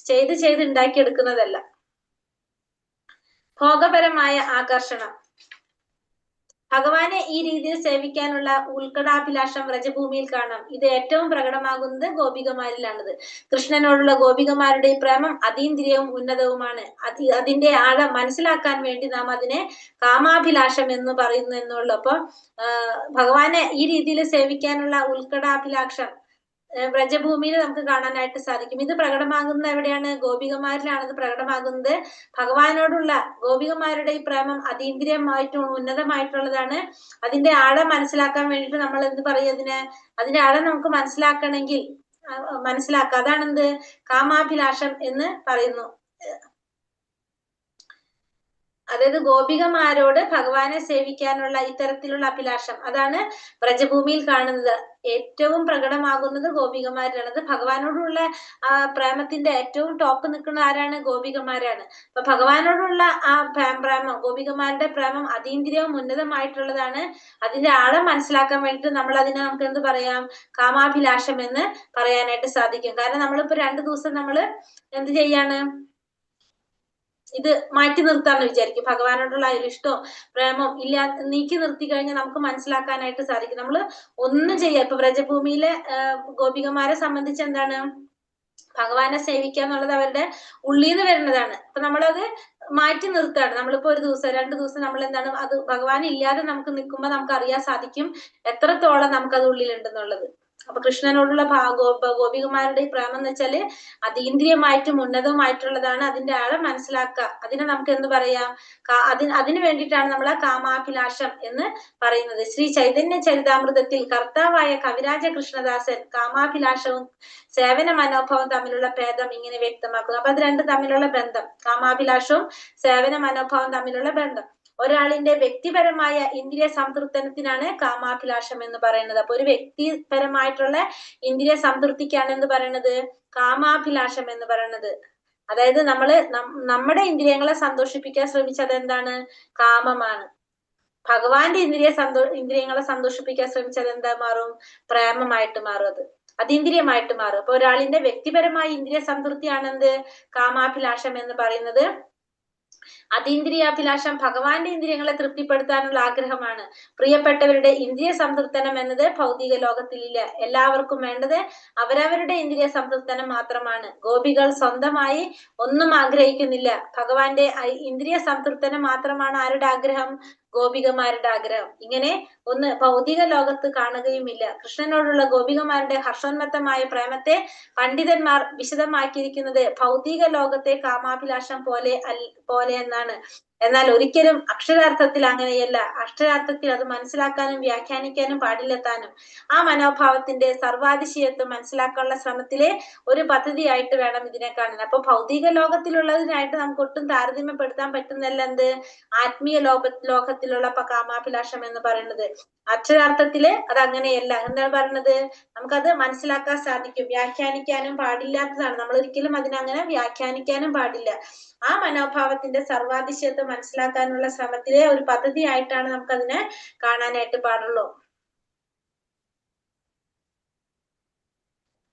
ചെയ്ത് ഉണ്ടാക്കിയെടുക്കുന്നതല്ല. ഭോഗപരമായ ആകർഷണം. ഭഗവാനെ ഈ രീതിയിൽ സേവിക്കാനുള്ള ഉത്കടാഭിലാഷം വ്രജഭൂമിയിൽ കാണാം. ഇത് ഏറ്റവും പ്രകടമാകുന്നത് ഗോപികമാരിലാണത്. കൃഷ്ണനോടുള്ള ഗോപികമാരുടെ പ്രേമം അതീന്ദ്രിയവും ഉന്നതവുമാണ്. അതിന്റെ ആഴം മനസ്സിലാക്കാൻ വേണ്ടി നാം അതിനെ കാമാഭിലാഷം എന്ന് പറയുന്നു എന്നുള്ളൂ. അപ്പൊ ഭഗവാനെ ഈ രീതിയിൽ സേവിക്കാനുള്ള ഉത്കടാഭിലാഷം വ്രജഭൂമിയിൽ നമുക്ക് കാണാനായിട്ട് സാധിക്കും. ഇത് പ്രകടമാകുന്നത് എവിടെയാണ്, ഗോപികമാരിലാണ് ഇത് പ്രകടമാകുന്നത്. ഭഗവാനോടുള്ള ഗോപികമാരുടെ ഈ പ്രേമം അതീന്ദ്രിയമായിട്ടും ഉന്നതമായിട്ടുള്ളതാണ്. അതിന്റെ ആഴം മനസ്സിലാക്കാൻ വേണ്ടിയിട്ട് നമ്മൾ എന്ത് പറയും, അതിന്റെ ആഴം നമുക്ക് മനസ്സിലാക്കാം. അതാണെന്ത്, കാമാഭിലാഷം എന്ന് പറയുന്നു. അതായത് ഗോപികമാരോട് ഭഗവാനെ സേവിക്കാനുള്ള ഇത്തരത്തിലുള്ള അഭിലാഷം, അതാണ് വ്രജഭൂമിയിൽ കാണുന്നത്. ഏറ്റവും പ്രകടമാകുന്നത് ഗോപികമാരാണ്. ഭഗവാനോടുള്ള പ്രേമത്തിന്റെ ഏറ്റവും ടോപ്പ് നിൽക്കുന്ന ആരാണ്, ഗോപികമാരാണ്. അപ്പൊ ഭഗവാനോടുള്ള ആ പ്രേമം, ഗോപികമാരുടെ പ്രേമം അതീന്ദ്രിയവും ഉന്നതമായിട്ടുള്ളതാണ്. അതിന്റെ ആഴം മനസ്സിലാക്കാൻ വേണ്ടിയിട്ട് നമുക്ക് എന്ത് പറയാം, കാമാഭിലാഷം എന്ന് പറയാനായിട്ട് സാധിക്കും. കാരണം നമ്മളിപ്പോ 2 ദിവസം നമ്മൾ എന്ത് ചെയ്യാണ്, ഇത് മാറ്റി നിർത്താന്ന് വിചാരിക്കും. ഭഗവാനോടുള്ള ഇഷ്ടവും പ്രേമവും നീക്കി നിർത്തി കഴിഞ്ഞാൽ നമുക്ക് മനസ്സിലാക്കാനായിട്ട് സാധിക്കും. നമ്മൾ ഒന്നും ചെയ്യാം. ഇപ്പൊ വ്രജഭൂമിയിലെ ഗോപികമാരെ സംബന്ധിച്ച് എന്താണ്, ഭഗവാനെ സേവിക്കുക എന്നുള്ളത് അവരുടെ ഉള്ളിൽ നിന്ന് വരുന്നതാണ്. അപ്പൊ നമ്മളത് മാറ്റി നിർത്താണ്. നമ്മളിപ്പോ 1 ദിവസം 2 ദിവസം നമ്മൾ എന്താണ്, അത് ഭഗവാൻ ഇല്ലാതെ നമുക്ക് നിൽക്കുമ്പോൾ നമുക്ക് അറിയാൻ സാധിക്കും എത്രത്തോളം നമുക്കത് ഉള്ളിലുണ്ടെന്നുള്ളത്. അപ്പൊ കൃഷ്ണനോടുള്ള ഗോപികമാരുടെ ഈ പ്രേമം എന്ന് വെച്ചാല് അതീന്ദ്രിയമായിട്ടും ഉന്നതവുമായിട്ടുള്ളതാണ്. അതിന്റെ ആഴം മനസ്സിലാക്കുക. അതിനെ നമുക്ക് എന്ത് പറയാം, അതിനു വേണ്ടിയിട്ടാണ് നമ്മൾ ആ കാമാഭിലാഷം എന്ന് പറയുന്നത്. ശ്രീ ചൈതന്യ ചരിതാമൃതത്തിൽ കർത്താവായ കവിരാജ കൃഷ്ണദാസൻ കാമാഭിലാഷവും സേവന മനോഭാവവും തമ്മിലുള്ള ഭേദം ഇങ്ങനെ വ്യക്തമാക്കുന്നു. അപ്പൊ അത് രണ്ടും തമ്മിലുള്ള ബന്ധം, കാമാഭിലാഷവും സേവന മനോഭാവവും തമ്മിലുള്ള ബന്ധം. ഒരാളിന്റെ വ്യക്തിപരമായ ഇന്ദ്രിയ സംതൃപ്തനത്തിനാണ് കാമാഭിലാഷം എന്ന് പറയുന്നത്. അപ്പൊ ഒരു വ്യക്തിപരമായിട്ടുള്ള ഇന്ദ്രിയ സംതൃപ്തിക്കാണ് എന്ത് പറയുന്നത്, കാമാഭിലാഷം എന്ന് പറയുന്നത്. അതായത് നമ്മുടെ ഇന്ദ്രിയങ്ങളെ സന്തോഷിപ്പിക്കാൻ ശ്രമിച്ചത് എന്താണ്, കാമമാണ്. ഭഗവാന്റെ ഇന്ദ്രിയങ്ങളെ സന്തോഷിപ്പിക്കാൻ ശ്രമിച്ചത് എന്താ മാറും, പ്രേമമായിട്ട് മാറും. അത് അതീന്ദ്രിയമായിട്ട് മാറും. അപ്പൊ ഒരാളിന്റെ വ്യക്തിപരമായ ഇന്ദ്രിയ സംതൃപ്തിയാണെന്ത്, കാമാഭിലാഷം എന്ന് പറയുന്നത്. അതീന്ദ്രിയാഭിലാഷം ഭഗവാന്റെ ഇന്ദ്രിയങ്ങളെ തൃപ്തിപ്പെടുത്താനുള്ള ആഗ്രഹമാണ്. പ്രിയപ്പെട്ടവരുടെ ഇന്ദ്രിയ സംതൃപ്തനം എന്നത് ഭൗതിക ലോകത്തിലില്ല. എല്ലാവർക്കും വേണ്ടത് അവരവരുടെ ഇന്ദ്രിയ സംതൃപ്തനം മാത്രമാണ്. ഗോപികൾ സ്വന്തമായി ഒന്നും ആഗ്രഹിക്കുന്നില്ല. ഭഗവാന്റെ ഇന്ദ്രിയ സംതൃപ്തനം മാത്രമാണ് ആരുടെ ആഗ്രഹം, ഗോപികമാരുടെ ആഗ്രഹം. ഇങ്ങനെ ഒന്ന് ഭൗതിക ലോകത്ത് കാണുകയുമില്ല. കൃഷ്ണനോടുള്ള ഗോപികമാരുടെ ഹർഷോന്മത്തമായ പ്രേമത്തെ പണ്ഡിതന്മാർ വിശദമാക്കിയിരിക്കുന്നത് ഭൗതിക ലോകത്തെ കാമാഭിലാഷം പോലെ എന്നാണ്. എന്നാൽ ഒരിക്കലും അക്ഷരാർത്ഥത്തിൽ അങ്ങനെയല്ല. അക്ഷരാർത്ഥത്തിൽ അത് മനസ്സിലാക്കാനും വ്യാഖ്യാനിക്കാനും പാടില്ലെത്താനും ആ മനോഭാവത്തിന്റെ സർവാതിശയത്വം മനസ്സിലാക്കാനുള്ള ശ്രമത്തിലെ ഒരു പദ്ധതിയായിട്ട് വേണം ഇതിനെ കാണാൻ. അപ്പൊ ഭൗതിക ലോകത്തിലുള്ളതിനായിട്ട് നമുക്ക് ഒട്ടും താരതമ്യപ്പെടുത്താൻ പറ്റുന്നല്ല എന്ത്, ആത്മീയ ലോകത്തിലുള്ള കാമാഭിലാഷം എന്ന് പറയുന്നത്. അക്ഷരാർത്ഥത്തില് അത് അങ്ങനെയല്ല. എന്താണ് പറയുന്നത്, നമുക്കത് മനസ്സിലാക്കാൻ സാധിക്കും. വ്യാഖ്യാനിക്കാനും പാടില്ലാത്തതാണ്. നമ്മൾ ഒരിക്കലും അതിനങ്ങനെ വ്യാഖ്യാനിക്കാനും പാടില്ല. ആ മനോഭാവത്തിന്റെ സർവാതിശയത്വം മനസ്സിലാക്കാനുള്ള ശ്രമത്തിലെ ഒരു പദ്ധതിയായിട്ടാണ് നമുക്കതിനെ കാണാനായിട്ട് പാടുള്ളൂ.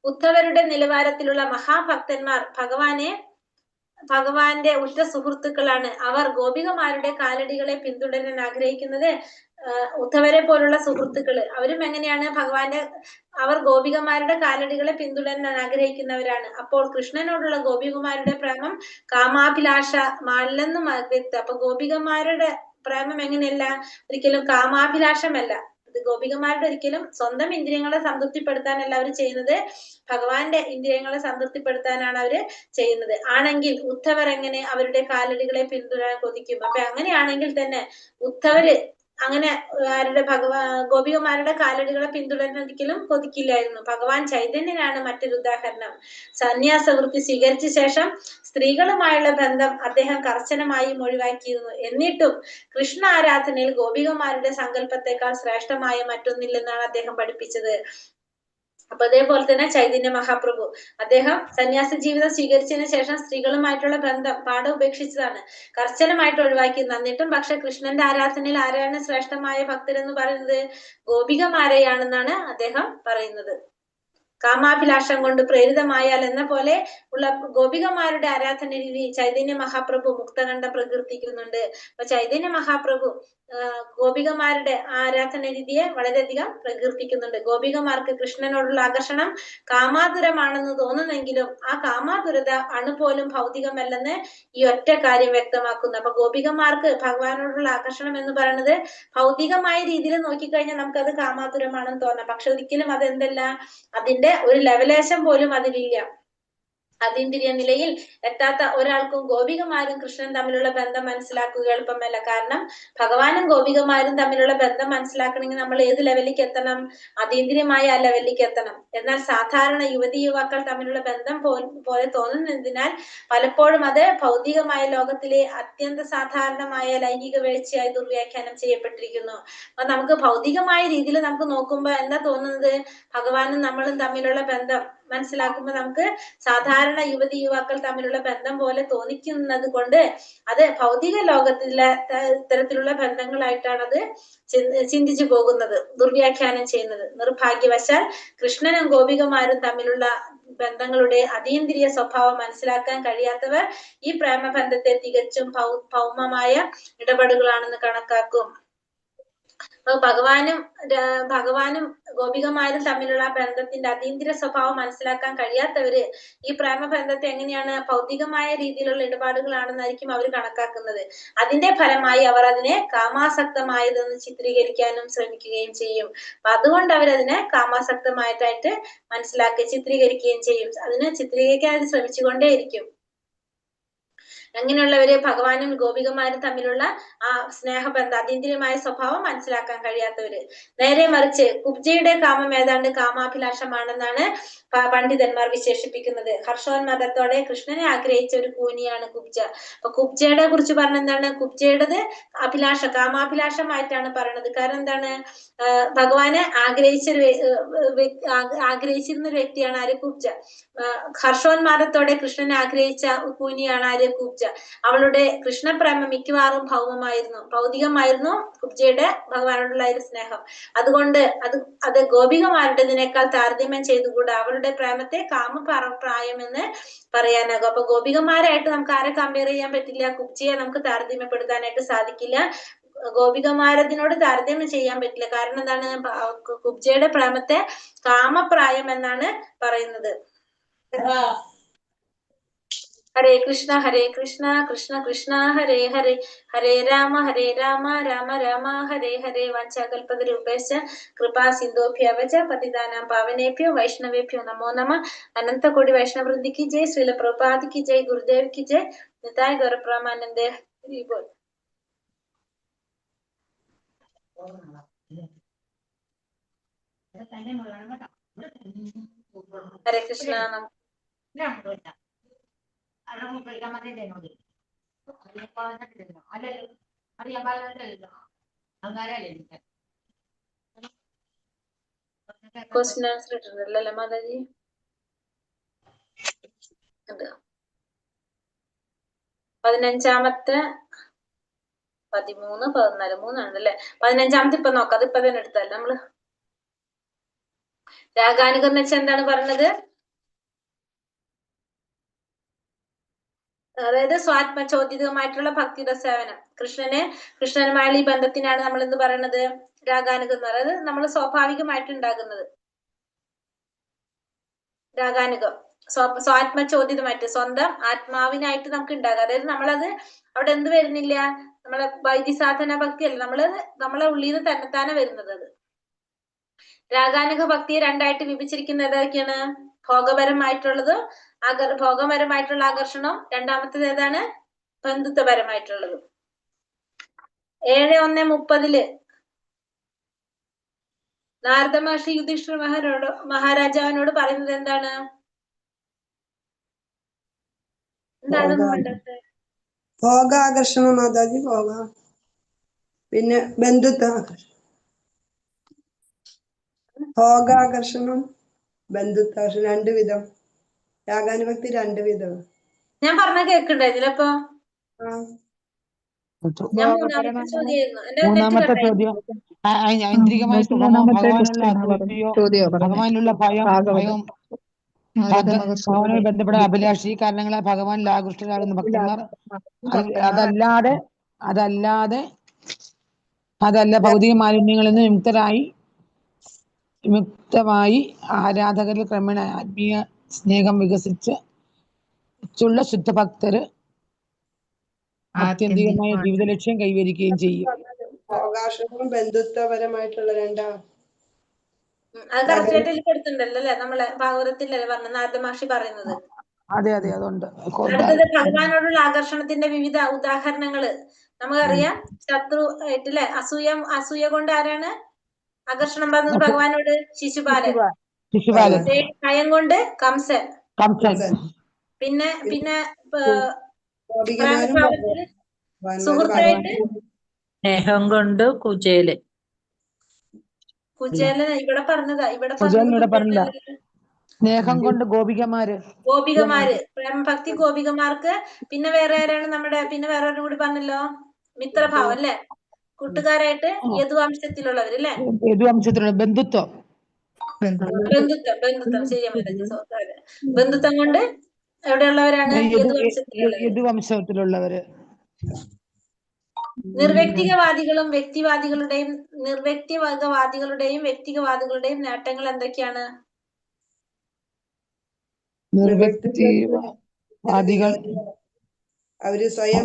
ഉദ്ധവരുടെ നിലവാരത്തിലുള്ള മഹാഭക്തന്മാർ ഭഗവാനെ ഭഗവാന്റെ ഉറ്റ സുഹൃത്തുക്കളാണ്. അവർ ഗോപികമാരുടെ കാലടികളെ പിന്തുടരാൻ ആഗ്രഹിക്കുന്നത്. ഉദ്ധവരെ പോലുള്ള സുഹൃത്തുക്കള് അവരും എങ്ങനെയാണ് അവർ ഗോപികമാരുടെ കാലടികളെ പിന്തുടരാൻ ആഗ്രഹിക്കുന്നവരാണ്. അപ്പോൾ കൃഷ്ണനോടുള്ള ഗോപികമാരുടെ പ്രേമം കാമാഭിലാഷമല്ലെന്നും വ്യക്തം. അപ്പൊ ഗോപികമാരുടെ പ്രേമം എങ്ങനെയല്ല, ഒരിക്കലും കാമാഭിലാഷമല്ല. ഇത് ഗോപികമാരുടെ ഒരിക്കലും സ്വന്തം ഇന്ദ്രിയങ്ങളെ സംതൃപ്തിപ്പെടുത്താനല്ല അവർ ചെയ്യുന്നത്, ഭഗവാന്റെ ഇന്ദ്രിയങ്ങളെ സംതൃപ്തിപ്പെടുത്താനാണ് അവര് ചെയ്യുന്നത്. ആണെങ്കിൽ ഉദ്ധവർ എങ്ങനെ അവരുടെ കാലടികളെ പിന്തുടരാൻ കൊതിക്കും? അപ്പൊ അങ്ങനെയാണെങ്കിൽ തന്നെ ഉദ്ധവര് അങ്ങനെ ഗോപികമാരുടെ കാലടികളെ പിന്തുടരാൻ ഒരിക്കലും കൊതിക്കില്ലായിരുന്നു. ഭഗവാൻ ചൈതന്യനാണ് മറ്റൊരു ഉദാഹരണം. സന്യാസവൃത്തി സ്വീകരിച്ച ശേഷം സ്ത്രീകളുമായുള്ള ബന്ധം അദ്ദേഹം കർശനമായി ഒഴിവാക്കിയിരുന്നു. എന്നിട്ടും കൃഷ്ണ ആരാധനയിൽ ഗോപികമാരുടെ സങ്കല്പത്തെക്കാൾ ശ്രേഷ്ഠമായ മറ്റൊന്നില്ലെന്നാണ് അദ്ദേഹം പഠിപ്പിച്ചത്. അപ്പൊ അതേപോലെ തന്നെ ചൈതന്യ മഹാപ്രഭു അദ്ദേഹം സന്യാസ ജീവിതം സ്വീകരിച്ചതിന് ശേഷം സ്ത്രീകളുമായിട്ടുള്ള ബന്ധം പാടെ ഉപേക്ഷിച്ചതാണ്, കർശനമായിട്ട് ഒഴിവാക്കിയിരുന്നു. എന്നിട്ടും പക്ഷെ കൃഷ്ണന്റെ ആരാധനയിൽ ആരാണ് ശ്രേഷ്ഠമായ ഭക്തരെന്ന് പറയുന്നത്? ഗോപികമാരെയാണെന്നാണ് അദ്ദേഹം പറയുന്നത്. കാമാഭിലാഷം കൊണ്ട് പ്രേരിതമായാൽ എന്ന പോലെ ഉള്ള ഗോപികമാരുടെ ആരാധന രീതി ചൈതന്യ മഹാപ്രഭു മുക്തകണ്ഠം പ്രകീർത്തിക്കുന്നുണ്ട്. അപ്പൊ ചൈതന്യ മഹാപ്രഭു ഗോപികമാരുടെ ആരാധന രീതിയെ വളരെയധികം പ്രകീർത്തിക്കുന്നുണ്ട്. ഗോപികമാർക്ക് കൃഷ്ണനോടുള്ള ആകർഷണം കാമാതുരമാണെന്ന് തോന്നുന്നെങ്കിലും ആ കാമാതുരത അണുപോലും ഭൗതികമല്ലെന്ന് ഈ ഒറ്റ കാര്യം വ്യക്തമാക്കുന്നു. അപ്പൊ ഗോപികമാർക്ക് ഭഗവാനോടുള്ള ആകർഷണം എന്ന് പറയുന്നത് ഭൗതികമായ രീതിയിൽ നോക്കിക്കഴിഞ്ഞാൽ നമുക്കത് കാമാതുരമാണെന്ന് തോന്നാം. പക്ഷെ ഒരിക്കലും അതെന്തല്ല, അതിന്റെ ഒരു ലെവലേശം പോലും അതിലില്ല. അതീന്ദ്രിയ നിലയിൽ എത്താത്ത ഒരാൾക്കും ഗോപികമാരും കൃഷ്ണൻ തമ്മിലുള്ള ബന്ധം മനസ്സിലാക്കുക എളുപ്പമല്ല. കാരണം ഭഗവാനും ഗോപികമാരും തമ്മിലുള്ള ബന്ധം മനസ്സിലാക്കണമെങ്കിൽ നമ്മൾ ഏത് ലെവലിലേക്ക് എത്തണം? അതീന്ദ്രിയമായ ആ ലെവലിലേക്ക് എത്തണം. എന്നാൽ സാധാരണ യുവതി യുവാക്കൾ തമ്മിലുള്ള ബന്ധം പോലെ തോന്നുന്നതിനാൽ പലപ്പോഴും അത് ഭൗതികമായ ലോകത്തിലെ അത്യന്ത സാധാരണമായ ലൈംഗിക വീഴ്ചയായി ദുർവ്യാഖ്യാനം ചെയ്യപ്പെട്ടിരിക്കുന്നു. അപ്പൊ നമുക്ക് ഭൗതികമായ രീതിയിൽ നമുക്ക് നോക്കുമ്പോൾ എന്താ തോന്നുന്നത്? ഭഗവാനും നമ്മളും തമ്മിലുള്ള ബന്ധം മനസ്സിലാക്കുമ്പോൾ നമുക്ക് സാധാരണ യുവതി യുവാക്കൾ തമ്മിലുള്ള ബന്ധം പോലെ തോന്നിക്കുന്നത് കൊണ്ട് അത് ഭൗതിക ലോകത്തിലെ ഇത്തരത്തിലുള്ള ബന്ധങ്ങളായിട്ടാണ് അത് ചിന്തിച്ചു പോകുന്നത്, ദുർവ്യാഖ്യാനം ചെയ്യുന്നത്. നിർഭാഗ്യവശാൽ കൃഷ്ണനും ഗോപികമാരും തമ്മിലുള്ള ബന്ധങ്ങളുടെ അതീന്ദ്രിയ സ്വഭാവം മനസ്സിലാക്കാൻ കഴിയാത്തവർ ഈ പ്രേമബന്ധത്തെ തികച്ചും ഭൗമമായ ഇടപെടലുകളാണെന്ന് കണക്കാക്കും. ഭഗവാനും ഗോപികമാരും തമ്മിലുള്ള ബന്ധത്തിന്റെ അതീന്ദ്രിയ സ്വഭാവം മനസ്സിലാക്കാൻ കഴിയാത്തവര് ഈ പ്രേമബന്ധത്തെ എങ്ങനെയാണ് ഭൗതികമായ രീതിയിലുള്ള ഇടപാടുകളാണെന്നായിരിക്കും അവർ കണക്കാക്കുന്നത്. അതിന്റെ ഫലമായി അവർ അതിനെ കാമാസക്തമായതെന്ന് ചിത്രീകരിക്കാനും ശ്രമിക്കുകയും ചെയ്യും. അപ്പൊ അതുകൊണ്ട് അവരതിനെ കാമാസക്തമായിട്ടായിട്ട് ചിത്രീകരിക്കുകയും ചെയ്യും. അതിനെ ചിത്രീകരിക്കാൻ ശ്രമിച്ചുകൊണ്ടേയിരിക്കും. അങ്ങനെയുള്ളവര് ഭഗവാനും ഗോപികമാരും തമ്മിലുള്ള ആ സ്നേഹബന്ധം അതീന്ദ്രിയമായ സ്വഭാവം മനസ്സിലാക്കാൻ കഴിയാത്തവര്. നേരെ മറിച്ച് കുബ്ജയുടെ കാമം ഏതാണ്ട് കാമാഭിലാഷമാണെന്നാണ് പണ്ഡിതന്മാർ വിശേഷിപ്പിക്കുന്നത്. ഹർഷോന്മതത്തോടെ കൃഷ്ണനെ ആഗ്രഹിച്ച ഒരു കൂനിയാണ് കുബ്ജ. അപ്പൊ കുബ്ജയുടെ കുറിച്ച് പറഞ്ഞെന്താണ്? കുബ്ജയുടേത് കാമാഭിലാഷമായിട്ടാണ് പറയുന്നത്. കാരണം എന്താണ്? ഭഗവാനെ ആഗ്രഹിച്ചിരുന്ന ഒരു വ്യക്തിയാണ് ആര്? കുബ്ജ. ഹർഷോന്മാദത്തോടെ കൃഷ്ണനെ ആഗ്രഹിച്ച കൂനിയാണ് ആര്? കുബ്ജ. അവളുടെ കൃഷ്ണപ്രേമം മിക്കവാറും ഭൗതികമായിരുന്നു കുബ്ജയുടെ ഭഗവാനോടുള്ള ഒരു സ്നേഹം. അതുകൊണ്ട് അത് ഗോപികമാരുടേതിനേക്കാൾ താരതമ്യം ചെയ്തുകൂടാ. അവളുടെ പ്രേമത്തെ കാമപ്രായം എന്ന് പറയാനാകും. അപ്പൊ ഗോപികമാരായിട്ട് നമുക്ക് ആരെ കമ്പയർ ചെയ്യാൻ പറ്റില്ല? കുബ്ജയെ നമുക്ക് താരതമ്യപ്പെടുത്താനായിട്ട് സാധിക്കില്ല. ഗോപികമാരതിനോട് താരതമ്യം ചെയ്യാൻ പറ്റില്ല. കാരണം എന്താണ്? കുബ്ജയുടെ പ്രേമത്തെ കാമപ്രായം എന്നാണ് പറയുന്നത്. ഹരേ കൃഷ്ണ കൃഷ്ണ കൃഷ്ണ ഹരേ ഹരേ, ഹരേ രാമ രാമ രാമ ഹരേ ഹരേ. വാഞ്ചാകൽപതരൂപേശ്ച കൃപാ സിന്ധോഭ്യവച പതിതാനാം പാവനേഭ്യോ വൈഷ്ണവേഭ്യോ നമോ നമഃ. അനന്തകോടി വൈഷ്ണവൃന്ദി കി ജയ്. ശ്രീല പ്രഭുപാദ് കി ജയ്. ഗുരുദേവ് കി ജയ്. നിതായ് ഗൗരപ്രമാനന്ദേ. ഹരേ കൃഷ്ണ. ക്വസ്റ്റ്യൻ ആൻസർ ഇട്ടിട്ടുണ്ടല്ലോ മാതാജി. 15-ാമത്തെ 13, 14 3ആണല്ലേ. 15-ാമത്തെ ഇപ്പൊ നോക്കാം. അതിപ്പോ തന്നെ എടുത്തല്ലേ നമ്മള്. രാഗാനുഗം എന്ന് വെച്ചാൽ എന്താണ് പറഞ്ഞത്? അതായത് സ്വാത്മചോദിതമായിട്ടുള്ള ഭക്തിയുടെ സേവനം. കൃഷ്ണനുമായുള്ള ഈ ബന്ധത്തിനാണ് നമ്മൾ എന്ത് പറയുന്നത്? രാഗാനുഗം എന്ന് പറയുന്നത്. നമ്മൾ സ്വാഭാവികമായിട്ട് ഉണ്ടാകുന്നത് രാഗാനുഗം. സ്വാത്മചോദിതമായിട്ട് സ്വന്തം ആത്മാവിനായിട്ട് നമുക്ക് ഉണ്ടാകാം. അതായത് നമ്മളത് അവിടെ എന്ത് വരുന്നില്ല, നമ്മളെ വൈദ്യസാധന ഭക്തി അല്ല, നമ്മളെ ഉള്ളിൽ നിന്ന് തന്നെത്താനെ വരുന്നത്. അത് രാഗാനുഗ ഭക്തിയെ രണ്ടായിട്ട് വിഭജിച്ചിരിക്കുന്നത് ഏതൊക്കെയാണ്? ഭോഗപരമായിട്ടുള്ളത്, ഭോഗപരമായിട്ടുള്ള ആകർഷണം. രണ്ടാമത്തേത് ഏതാണ്? ബന്ധുത്വപരമായിട്ടുള്ളത്. 7:1:30 നാരദ മഹർഷി യുധിഷ്ഠിര മഹാരാജാവിനോട് പറയുന്നത് എന്താണ്? ഭോഗാകർഷണം മാതാജി. പിന്നെ ഭോഗാകർഷണം, ബന്ധുത്വാകർഷണം 2 വിധം. രാഗാനുഭക്തി 2 വിധം. ഞാൻ പറഞ്ഞ കേൾക്കണ്ടായിരുന്നില്ല അപ്പൊ? ഞാൻ മൂന്നാമത്തെ ചോദ്യം ഐന്ദ്രികമായിട്ട് ഭഗവാനുള്ള ഭയം ഭഗവാനുമായി ബന്ധപ്പെട്ട അഭിലാഷി കാരണങ്ങളെ ഭഗവാനിൽ ആകൃഷ്ടരാകുന്ന ഭക്തന്മാർ. അതല്ല ഭൗതിക മാലിന്യങ്ങളിൽ നിന്ന് വിമുക്തമായി ആരാധകരിൽ ക്രമേണ ആത്മീയ സ്നേഹം വികസിച്ചുള്ള ശുദ്ധഭക്തര് ആത്യന്തികമായ ജീവിത ലക്ഷ്യം കൈവരിക്കുകയും ചെയ്യും. ഭോഗാകർഷണവും ബന്ധുത്വപരമായിട്ടുള്ള രണ്ടാം. അത് കറക്റ്റായിട്ട് കൊടുത്തിട്ടുണ്ടല്ലോ അല്ലെ? നമ്മളെ ഭാഗവതത്തിലല്ലേ പറഞ്ഞ നാരദ മഹർഷി പറയുന്നത്? അതെ, അതുണ്ട്. അടുത്തത് ഭഗവാനോടുള്ള ആകർഷണത്തിന്റെ വിവിധ ഉദാഹരണങ്ങള് നമുക്കറിയാം. ശത്രു ആയിട്ടല്ലേ? അസൂയ കൊണ്ട് ആരാണ് ആകർഷണം പറഞ്ഞത് ഭഗവാനോട്? ശിശുപാലൻ. ഭയം കൊണ്ട് കംസൻ. പിന്നെ സുഹൃത്തായിട്ട് സ്നേഹം കൊണ്ട് കുചേലൻ. ഇവിടെ പറഞ്ഞതാ. ഇവിടെ സ്നേഹം കൊണ്ട് ഗോപികമാര്. പ്രേമഭക്തി ഗോപികമാർക്ക്. പിന്നെ വേറെ ആരാണ് നമ്മുടെ? പിന്നെ വേറെ കൂടി പറഞ്ഞല്ലോ, മിത്രഭാവം അല്ലെ? കൂട്ടുകാരായിട്ട് യദുവംശത്തിലുള്ളവര് അല്ലെ? ബന്ധുത്വം. ശരിയാ മാതാജി. ബന്ധുത്വം കൊണ്ട് എവിടെയുള്ളവരാണ്? യദുവംശത്തിലുള്ളവര്. നിർവ്യക്തികവാദികളുടെയും വ്യക്തികവാദികളുടെയും നേട്ടങ്ങൾ എന്തൊക്കെയാണ്? നിർവ്യക്തിവാദികൾ അവര് സ്വയം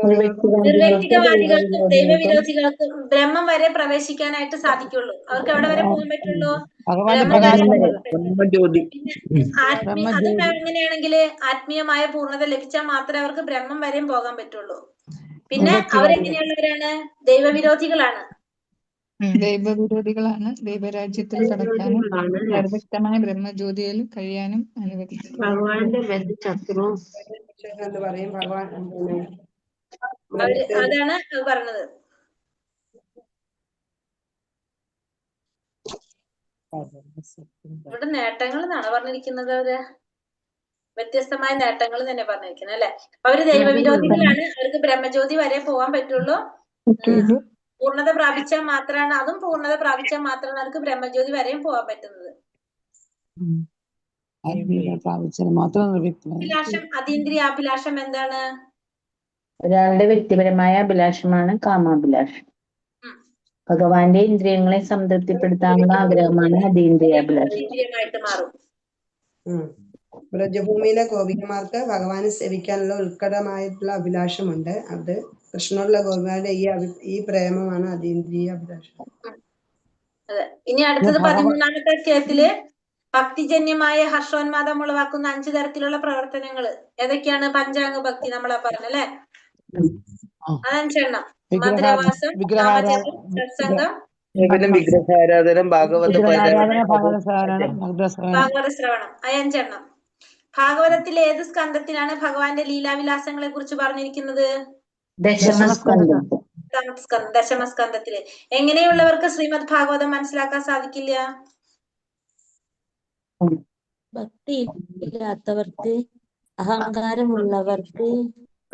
നിർവ്യക്തികവാദികൾക്കും ദൈവവിരോധികൾക്കും ബ്രഹ്മം വരെ പ്രവേശിക്കാനായിട്ട് സാധിക്കുള്ളൂ. അവർക്ക് എവിടെ വരെ പോകാൻ പറ്റുള്ളൂ? അത് എങ്ങനെയാണെങ്കിൽ ആത്മീയമായ പൂർണ്ണത ലഭിച്ചാൽ മാത്രമേ അവർക്ക് ബ്രഹ്മം വരെയും പോകാൻ പറ്റുള്ളൂ. പിന്നെ അവരെങ്ങനെയുള്ളവരാണ്? ദൈവവിരോധികളാണ്. ദൈവരാജ്യത്തിൽ കടക്കാനും സർവ്വക്തമായ ബ്രഹ്മജ്യോതിയിൽ കഴിയാനും അനുവദിക്കും. ഭഗവാന്റെ ശത്രു എന്ന് പറയും. ഭഗവാൻ അതാണ് പറഞ്ഞത്. ഇവിടെ നേട്ടങ്ങൾ എന്നാണ് പറഞ്ഞിരിക്കുന്നത്. അവര് വ്യത്യസ്തമായ നേട്ടങ്ങൾ തന്നെ പറഞ്ഞിരിക്കുന്നത് അല്ലെ? അവര് ദൈവവിരോധികളാണ്. അവർക്ക് ബ്രഹ്മജ്യോതി വരെ പോകാൻ പറ്റുള്ളൂ. പൂർണ്ണത പ്രാപിച്ചാൽ മാത്രമാണ് അവർക്ക് ബ്രഹ്മജ്യോതി വരെയും പോകാൻ പറ്റുന്നത്. അതീന്ദ്രിയാഭിലാഷം എന്താണ്? ഒരാളുടെ വ്യക്തിപരമായ അഭിലാഷമാണ് കാമാഭിലാഷം. ഭഗവാന്റെ ഇന്ദ്രിയങ്ങളെ സംതൃപ്തിപ്പെടുത്താനുള്ള ആഗ്രഹമാണ് അതീന്ദ്രിയാഭിലാഷം. മാറും. ബ്രജഭൂമിയിലെ ഗോപികമാർക്ക് ഭഗവാനെ സേവിക്കാനുള്ള ഉത്കടമായിട്ടുള്ള അഭിലാഷമുണ്ട്. അത് കൃഷ്ണനുള്ള ഗോപിമാരുടെ ഈ പ്രേമമാണ് അതീന്ദ്രിയ അഭിലാഷം. അതെ. ഇനി അടുത്തത് 13ാമത്തെ അധ്യായത്തില് ഭക്തിജന്യമായ ഹർഷോന്മാദം ഉളവാക്കുന്ന 5 തരത്തിലുള്ള പ്രവർത്തനങ്ങൾ ഏതൊക്കെയാണ്? പഞ്ചാംഗ ഭക്തി നമ്മളാ പറഞ്ഞല്ലേ? അത് 5 എണ്ണം. മധുരവാസം, നാമജപം, സത്സംഗം, വിഗ്രഹാരാധനം, ഭാഗവത ശ്രവണം. 5 എണ്ണം. ഭാഗവതത്തിലെ ഏത് സ്കന്ധത്തിലാണ് ഭഗവാന്റെ ലീലാവിലാസങ്ങളെ കുറിച്ച് പറഞ്ഞിരിക്കുന്നത്? ദശമസ്കന്ധത്തില്. എങ്ങനെയുള്ളവർക്ക് ശ്രീമദ് ഭാഗവതം മനസ്സിലാക്കാൻ സാധിക്കില്ല? ഭക്തി ഇല്ലാത്തവർക്ക്, അഹങ്കാരമുള്ളവർക്ക്,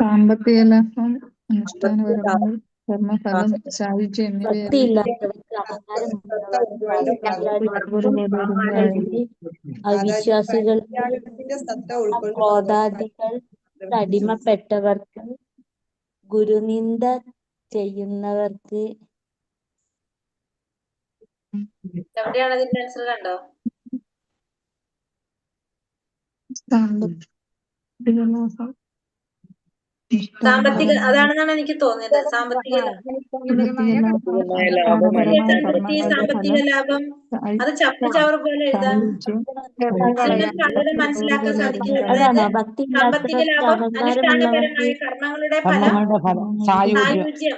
സാമ്പത്തിക ലാഭം, അനുഷ്ഠാനപരമായി കർമ്മഫലം സായുജ്യം എന്നിവയെല്ലാം ഭക്തിയില്ലാത്തവർക്ക് അഹങ്കാരമുള്ളവർക്ക് അവിശ്വാസികൾക്ക് സത്ത ഉൾക്കൊണ്ട് ക്രോധാദികൾ അടിമപ്പെട്ടവർക്ക് ഗുരുനിന്ദ ചെയ്യുന്നവർക്ക് എവിടെയാണ് അതിന്റെ ആൻസർ കണ്ടോ? സാമ്പത്തിക അതാണെന്നാണ് എനിക്ക് തോന്നിയത്. സാമ്പത്തിക സാമ്പത്തിക ലാഭം അത് ചപ്പ് ചവറ് പോലെ എഴുതാം. മനസ്സിലാക്കാൻ സാധിക്കും. അതായത് സാമ്പത്തിക ലാഭം അനുഷ്ഠാനപരമായ കർമ്മങ്ങളുടെ ഫലം സായുജ്യം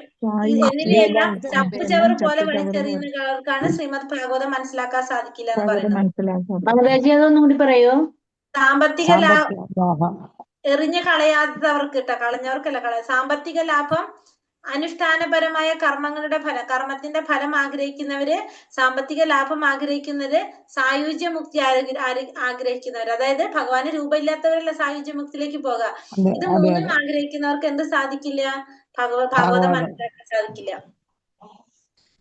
എന്നിവയെല്ലാം ചപ്പ് ചവറ് പോലെ വലിച്ചെറിയുന്നവർക്കാണ് ശ്രീമദ് ഭാഗവതം മനസ്സിലാക്കാൻ സാധിക്കില്ല എന്ന് പറയുന്നത്. മാതാജി അതൊന്നും കൂടി പറയോ? സാമ്പത്തിക ലാഭം എറിഞ്ഞു കളയാത്തവർക്ക് കളഞ്ഞവർക്കല്ല സാമ്പത്തിക ലാഭം അനുഷ്ഠാനപരമായ കർമ്മങ്ങളുടെ ഫലം കർമ്മത്തിന്റെ ഫലം ആഗ്രഹിക്കുന്നവര് സാമ്പത്തിക ലാഭം ആഗ്രഹിക്കുന്നത് സായുജ്യ മുക്തി ആഗ്രഹിക്കുന്നവര് അതായത് ഭഗവാന് രൂപമില്ലാത്തവരല്ല സായുജ്യ മുക്തിയിലേക്ക് പോകാം. ഇത് മൂന്നും ആഗ്രഹിക്കുന്നവർക്ക് എന്ത് സാധിക്കില്ല? ഭാഗവതം മനസ്സിലാക്കാൻ സാധിക്കില്ല.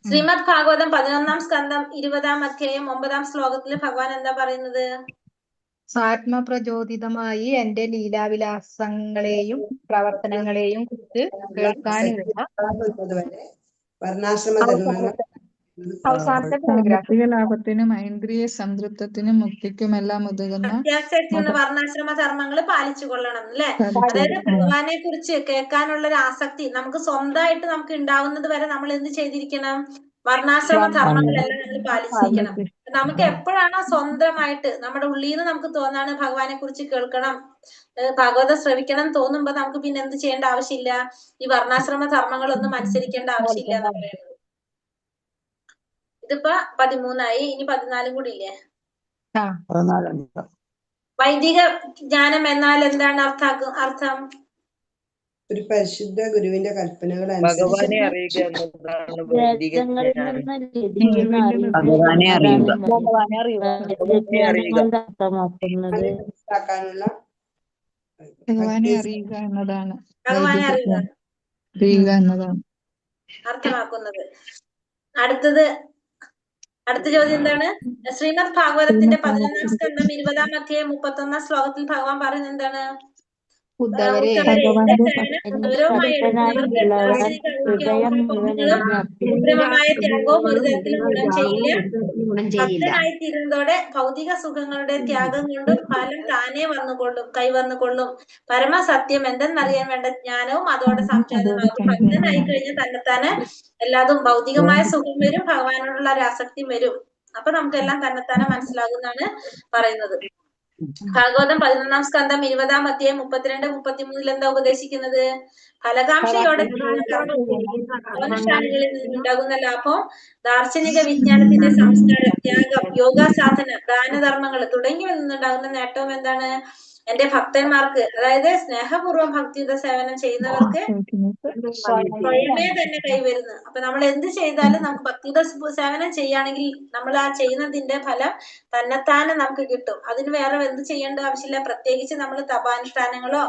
ശ്രീമദ് ഭാഗവതം 11-ാം സ്കന്ധം 20-ാം അധ്യായം 9-ാം ശ്ലോകത്തിൽ ഭഗവാൻ എന്താ പറയുന്നത്? ആത്മപ്രചോദിതമായി എന്റെ ലീലാവിലാസങ്ങളെയും പ്രവർത്തനങ്ങളെയും കുറിച്ച് കേൾക്കാനുള്ള അവസാനത്തെ സാമ്പത്തിക ലാഭത്തിനും ഐന്ദ്രിയ സംതൃപ്തത്തിനും മുക്തിക്കുമെല്ലാം ഉതകുന്ന വർണ്ണാശ്രമ ധർമ്മങ്ങൾ പാലിച്ചു കൊള്ളണം അല്ലെ. അതായത് ഭഗവാനെ കുറിച്ച് കേൾക്കാനുള്ള ഒരു ആസക്തി നമുക്ക് സ്വന്തമായിട്ട് നമുക്ക് ഉണ്ടാവുന്നത് വരെ നമ്മൾ എന്ത് ചെയ്തിരിക്കണം? വർണ്ണാശ്രമ ധർമ്മങ്ങളെല്ലാം നമ്മൾ പാലിച്ചിരിക്കണം. നമുക്ക് എപ്പോഴാണോ സ്വന്തമായിട്ട് നമ്മുടെ ഉള്ളിൽ നിന്ന് നമുക്ക് തോന്നാണ് ഭഗവാനെ കുറിച്ച് കേൾക്കണം, ഭാഗവതം ശ്രവിക്കണം തോന്നുമ്പോ നമുക്ക് പിന്നെ എന്ത് ചെയ്യേണ്ട ആവശ്യമില്ല? ഈ വർണ്ണാശ്രമ ധർമ്മങ്ങളൊന്നും അനുസരിക്കേണ്ട ആവശ്യമില്ല എന്ന് പറയുന്നത്. ഇതിപ്പോ 13ആയി. ഇനി 14 കൂടി ഇല്ലേ? വൈദിക ജ്ഞാനം എന്നാൽ എന്താണ് അർത്ഥം? ഒരു പരിശുദ്ധ ഗുരുവിന്റെ കൽപ്പനകൾ ഭഗവാനെ അറിയുക എന്നതാണ് വൈദിക ജ്ഞാനം. മനസ്സിലാക്കാനുള്ള ഭഗവാനെ അറിയുക എന്നതാണ് ഭഗവാനെ അറിയുക അർത്ഥമാക്കുന്നത്. അടുത്ത ചോദ്യം എന്താണ്? ശ്രീമദ് ഭാഗവതത്തിന്റെ 11-ാം സ്കന്ധം 20-ാം അധ്യായം 31-ാം ശ്ലോകത്തിൽ ഭഗവാൻ പറയുന്നത് എന്താണ്? ത്യാഗവും ഒരു തരത്തിലും ഗുണം ചെയ്യില്ല. ഭക്തനായി തീരുന്നതോടെ ഭൗതിക സുഖങ്ങളുടെ ത്യാഗം കൊണ്ടും ഫലം താനേ കൈവന്നുകൊള്ളും. പരമസത്യം എന്തെന്നറിയാൻ വേണ്ട ജ്ഞാനവും അതോടെ സംജാതമാകും. ഭക്തനായി കഴിഞ്ഞാൽ തന്നെത്താനെ എല്ലാതും ഭൗതികമായ സുഖം വരും, ഭഗവാനോടുള്ള ഒരു ആസക്തി വരും. അപ്പൊ നമുക്കെല്ലാം തന്നെത്താനെ മനസ്സിലാകുന്നാണ് പറയുന്നത്. ഭാഗവതം 11-ാം സ്കന്ധം 20-ാം അധ്യായം 32-33 എന്താ ഉപദേശിക്കുന്നത്? ഫലകാംക്ഷയോടെ അനുഷ്ഠാനങ്ങളിൽ നിന്നുണ്ടാകുന്ന ലാഭം, ദാർശനിക വിജ്ഞാനത്തിന്റെ സംസ്കാരം, ത്യാഗം, യോഗാസാധന, ദാനധർമ്മങ്ങൾ തുടങ്ങിയവയിൽ നിന്നുണ്ടാകുന്ന നേട്ടവും എന്താണ്? എന്റെ ഭക്തന്മാർക്ക്, അതായത് സ്നേഹപൂർവ്വം ഭക്തിയുത സേവനം ചെയ്യുന്നവർക്ക് സ്വയമേ തന്നെ കൈവരുന്നു. അപ്പൊ നമ്മൾ എന്ത് ചെയ്താലും നമുക്ക് ഭക്തിയുത സേവനം ചെയ്യുകയാണെങ്കിൽ നമ്മൾ ആ ചെയ്യുന്നതിന്റെ ഫലം തന്നെത്താനെ നമുക്ക് കിട്ടും. അതിന് വേറെ എന്ത് ചെയ്യേണ്ട ആവശ്യമില്ല. പ്രത്യേകിച്ച് നമ്മൾ തപാനുഷ്ഠാനങ്ങളോ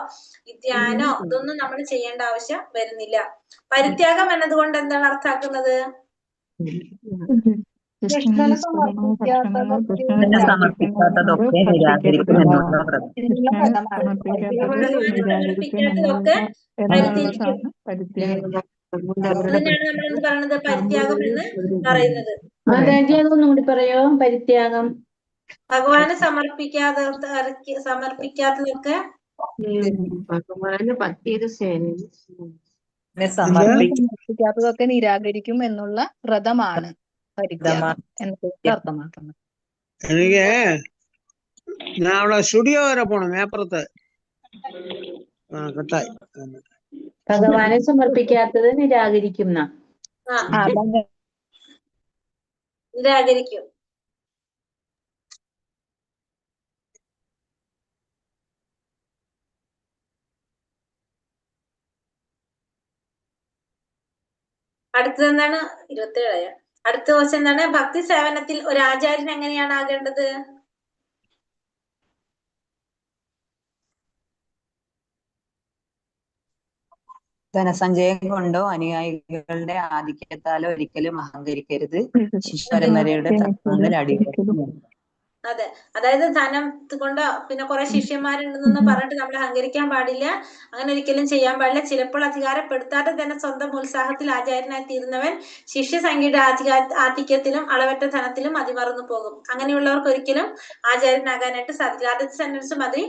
ധ്യാനോ ഇതൊന്നും നമ്മൾ ചെയ്യേണ്ട ആവശ്യം വരുന്നില്ല. പരിത്യാഗം എന്നതുകൊണ്ട് എന്താണ് അർത്ഥാക്കുന്നത്? സമർപ്പിക്കാത്തതൊക്കെ നിരാകരിക്കുമെന്നുള്ള സമർപ്പിക്കാത്തതൊക്കെ അതിനാണ് നമ്മൾ എന്ത് പറയുന്നത്? പരിത്യാഗം എന്ന് പറയുന്നത്. ഒന്നും കൂടി പറയോ? പരിത്യാഗം ഭഗവാന് സമർപ്പിക്കാത്തതൊക്കെ ഭഗവാന് ഭക്തിയുടെ സമർപ്പിക്കാത്തതൊക്കെ നിരാകരിക്കും എന്നുള്ള വ്രതമാണ് പരിത്യാഗം എന്നൊക്കെ അർത്ഥമാക്കുന്നത്. എനിക്ക് ഞാൻ അവിടെ സ്റ്റുഡിയോ വരെ പോണം, മേപ്പുറത്ത്. കട്ടായി. ഭഗവാനെ സമർപ്പിക്കാത്തത് നിരാകരിക്കും. നിരാകരിക്കും. അടുത്തത് എന്താണ്? 27. അടുത്ത ദിവസം എന്താണ്? ഭക്തി സേവനത്തിൽ ഒരു ആചാര്യൻ എങ്ങനെയാണ് ആകേണ്ടത്? ധനസഞ്ചയം കൊണ്ടോ അനുയായികളുടെ ആധിക്യത്താലോ ഒരിക്കലും അഹങ്കരിക്കരുത്. ശിഷ്യപരമ്പരയുടെ തത്വങ്ങളിൽ അടിയുറച്ചു. അതെ, അതായത് ധനം കൊണ്ട് പിന്നെ കുറെ ശിഷ്യന്മാരുണ്ടെന്ന് പറഞ്ഞിട്ട് നമ്മൾ അഹങ്കരിക്കാൻ പാടില്ല. അങ്ങനെ ഒരിക്കലും ചെയ്യാൻ പാടില്ല. ചിലപ്പോൾ അധികാരപ്പെടുത്താതെ തന്നെ സ്വന്തം ഉത്സാഹത്തിൽ ആചാര്യനായി തീരുന്നവൻ ശിഷ്യസംഖ്യയുടെ ആധിക്യത്തിലും അളവറ്റ ധനത്തിലും അതിമറന്നു പോകും. അങ്ങനെയുള്ളവർക്ക് ഒരിക്കലും ആചാര്യനാകാനായിട്ട് സാധിക്കില്ല. ആദ്യത്തെ സെന്റൻസ് മതി.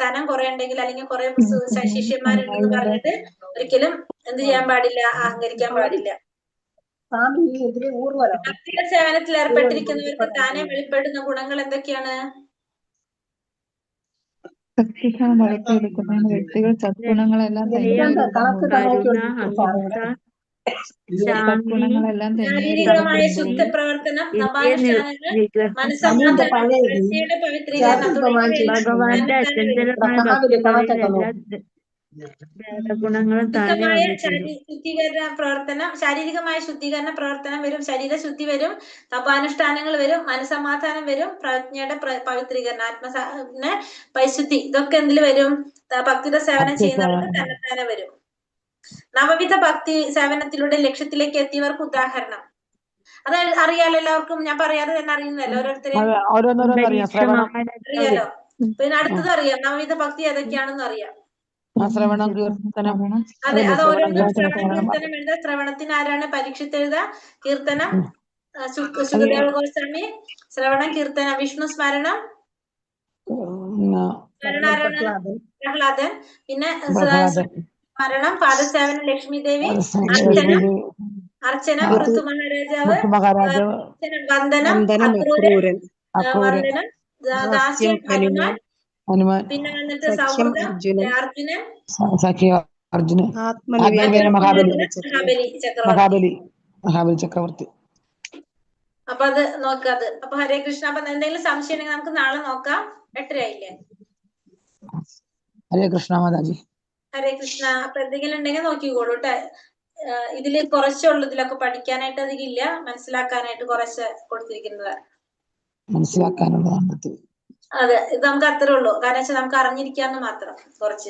ധനം കുറെ ഉണ്ടെങ്കിൽ അല്ലെങ്കിൽ കുറെ ശിഷ്യന്മാരുണ്ടെന്ന് പറഞ്ഞിട്ട് ഒരിക്കലും എന്ത് ചെയ്യാൻ പാടില്ല, അഹങ്കരിക്കാൻ പാടില്ല. ഭക്തിയുടെ സേവനത്തിൽ ഏർപ്പെട്ടിരിക്കുന്നവർക്ക് താനെ വെളിപ്പെടുന്ന ഗുണങ്ങൾ എന്തൊക്കെയാണ്? ഭക്തിഭാവം വളർത്തിയെടുക്കുന്ന വ്യക്തികൾ സദ്ഗുണങ്ങളെല്ലാം സദ്ഗുണങ്ങളെല്ലാം ശാരീരികമായ ശുദ്ധ പ്രവർത്തനം, നവാനുഷ്ഠാനങ്ങൾ, മനസ്സമാധാനം, വ്യക്തിയുടെ പവിത്രീകരണം ശുദ്ധമായ ശുദ്ധീകരണ പ്രവർത്തനം, ശാരീരികമായ ശുദ്ധീകരണ പ്രവർത്തനം വരും, ശരീരശുദ്ധി വരും, തപാനുഷ്ഠാനങ്ങൾ വരും, മനസ്സമാധാനം വരും, പ്രജ്ഞയുടെ പവിത്രീകരണം, പരിശുദ്ധി, ഇതൊക്കെ എന്തിൽ വരും? ഭക്തിയുടെ സേവനം ചെയ്യുന്നവർക്ക് തന്നെത്താനെ വരും. നവവിധ ഭക്തി സേവനത്തിലൂടെ ലക്ഷ്യത്തിലേക്ക് എത്തിയവർക്ക് ഉദാഹരണം. അത് അറിയാലോ എല്ലാവർക്കും, ഞാൻ പറയാതെ തന്നെ അറിയുന്നല്ലോ ഓരോരുത്തരെയും അറിയാലോ. പിന്നെ അടുത്തത് അറിയാം, നവവിധ ഭക്തി ഏതൊക്കെയാണെന്ന് അറിയാം. ശ്രവണം, കീർത്തനം. അതെ, അത് ഓരോരുത്തരും ശ്രവണം, കീർത്തനം എഴുതുക. ശ്രവണത്തിന് ആരാണ്? പരീക്ഷിത്ത് എഴുതുക. കീർത്തനം സുഖദേവ ഗോസ്വാമി. ശ്രവണം, കീർത്തനം വിഷ്ണു സ്മരണം, പ്രഹ്ലാദൻ. പിന്നെ സ്മരണം പാദസേവനം ലക്ഷ്മി ദേവി. അർച്ചന പൃഥു മഹാരാജാവ്. വന്ദനം അക്രൂരൻ. വന്ദനം ദാസ്യം ഹനുമാൻ. പിന്നെ വന്നിട്ട് സൗഹൃദം അർജുനൻ. മഹാബലി ചക്രവർത്തി. അപ്പൊ അത് നോക്കാത്. അപ്പൊ ഹരേ കൃഷ്ണ. അപ്പൊ എന്തെങ്കിലും സംശയം ഉണ്ടെങ്കിൽ നമുക്ക് നാളെ നോക്കാം. 8:30 ആയില്ലേ? ഹരേ കൃഷ്ണ മാതാജി. ഹരേ കൃഷ്ണ. അപ്പൊ എന്തെങ്കിലും ഉണ്ടെങ്കിൽ നോക്കിക്കോളൂ കേട്ടെ. ഇതില് കുറച്ചുള്ളൂ, ഇതിലൊക്കെ പഠിക്കാനായിട്ട് അധികം ഇല്ല, മനസ്സിലാക്കാനായിട്ട് കുറച്ച് കൊടുത്തിരിക്കുന്നത്. മനസ്സിലാക്കാനുള്ളതാണ്. അതെ, ഇത് നമുക്ക് അത്രേ ഉള്ളൂ. കാരണം വെച്ചാൽ നമുക്ക് അറിഞ്ഞിരിക്കാന്ന് മാത്രം കുറച്ച്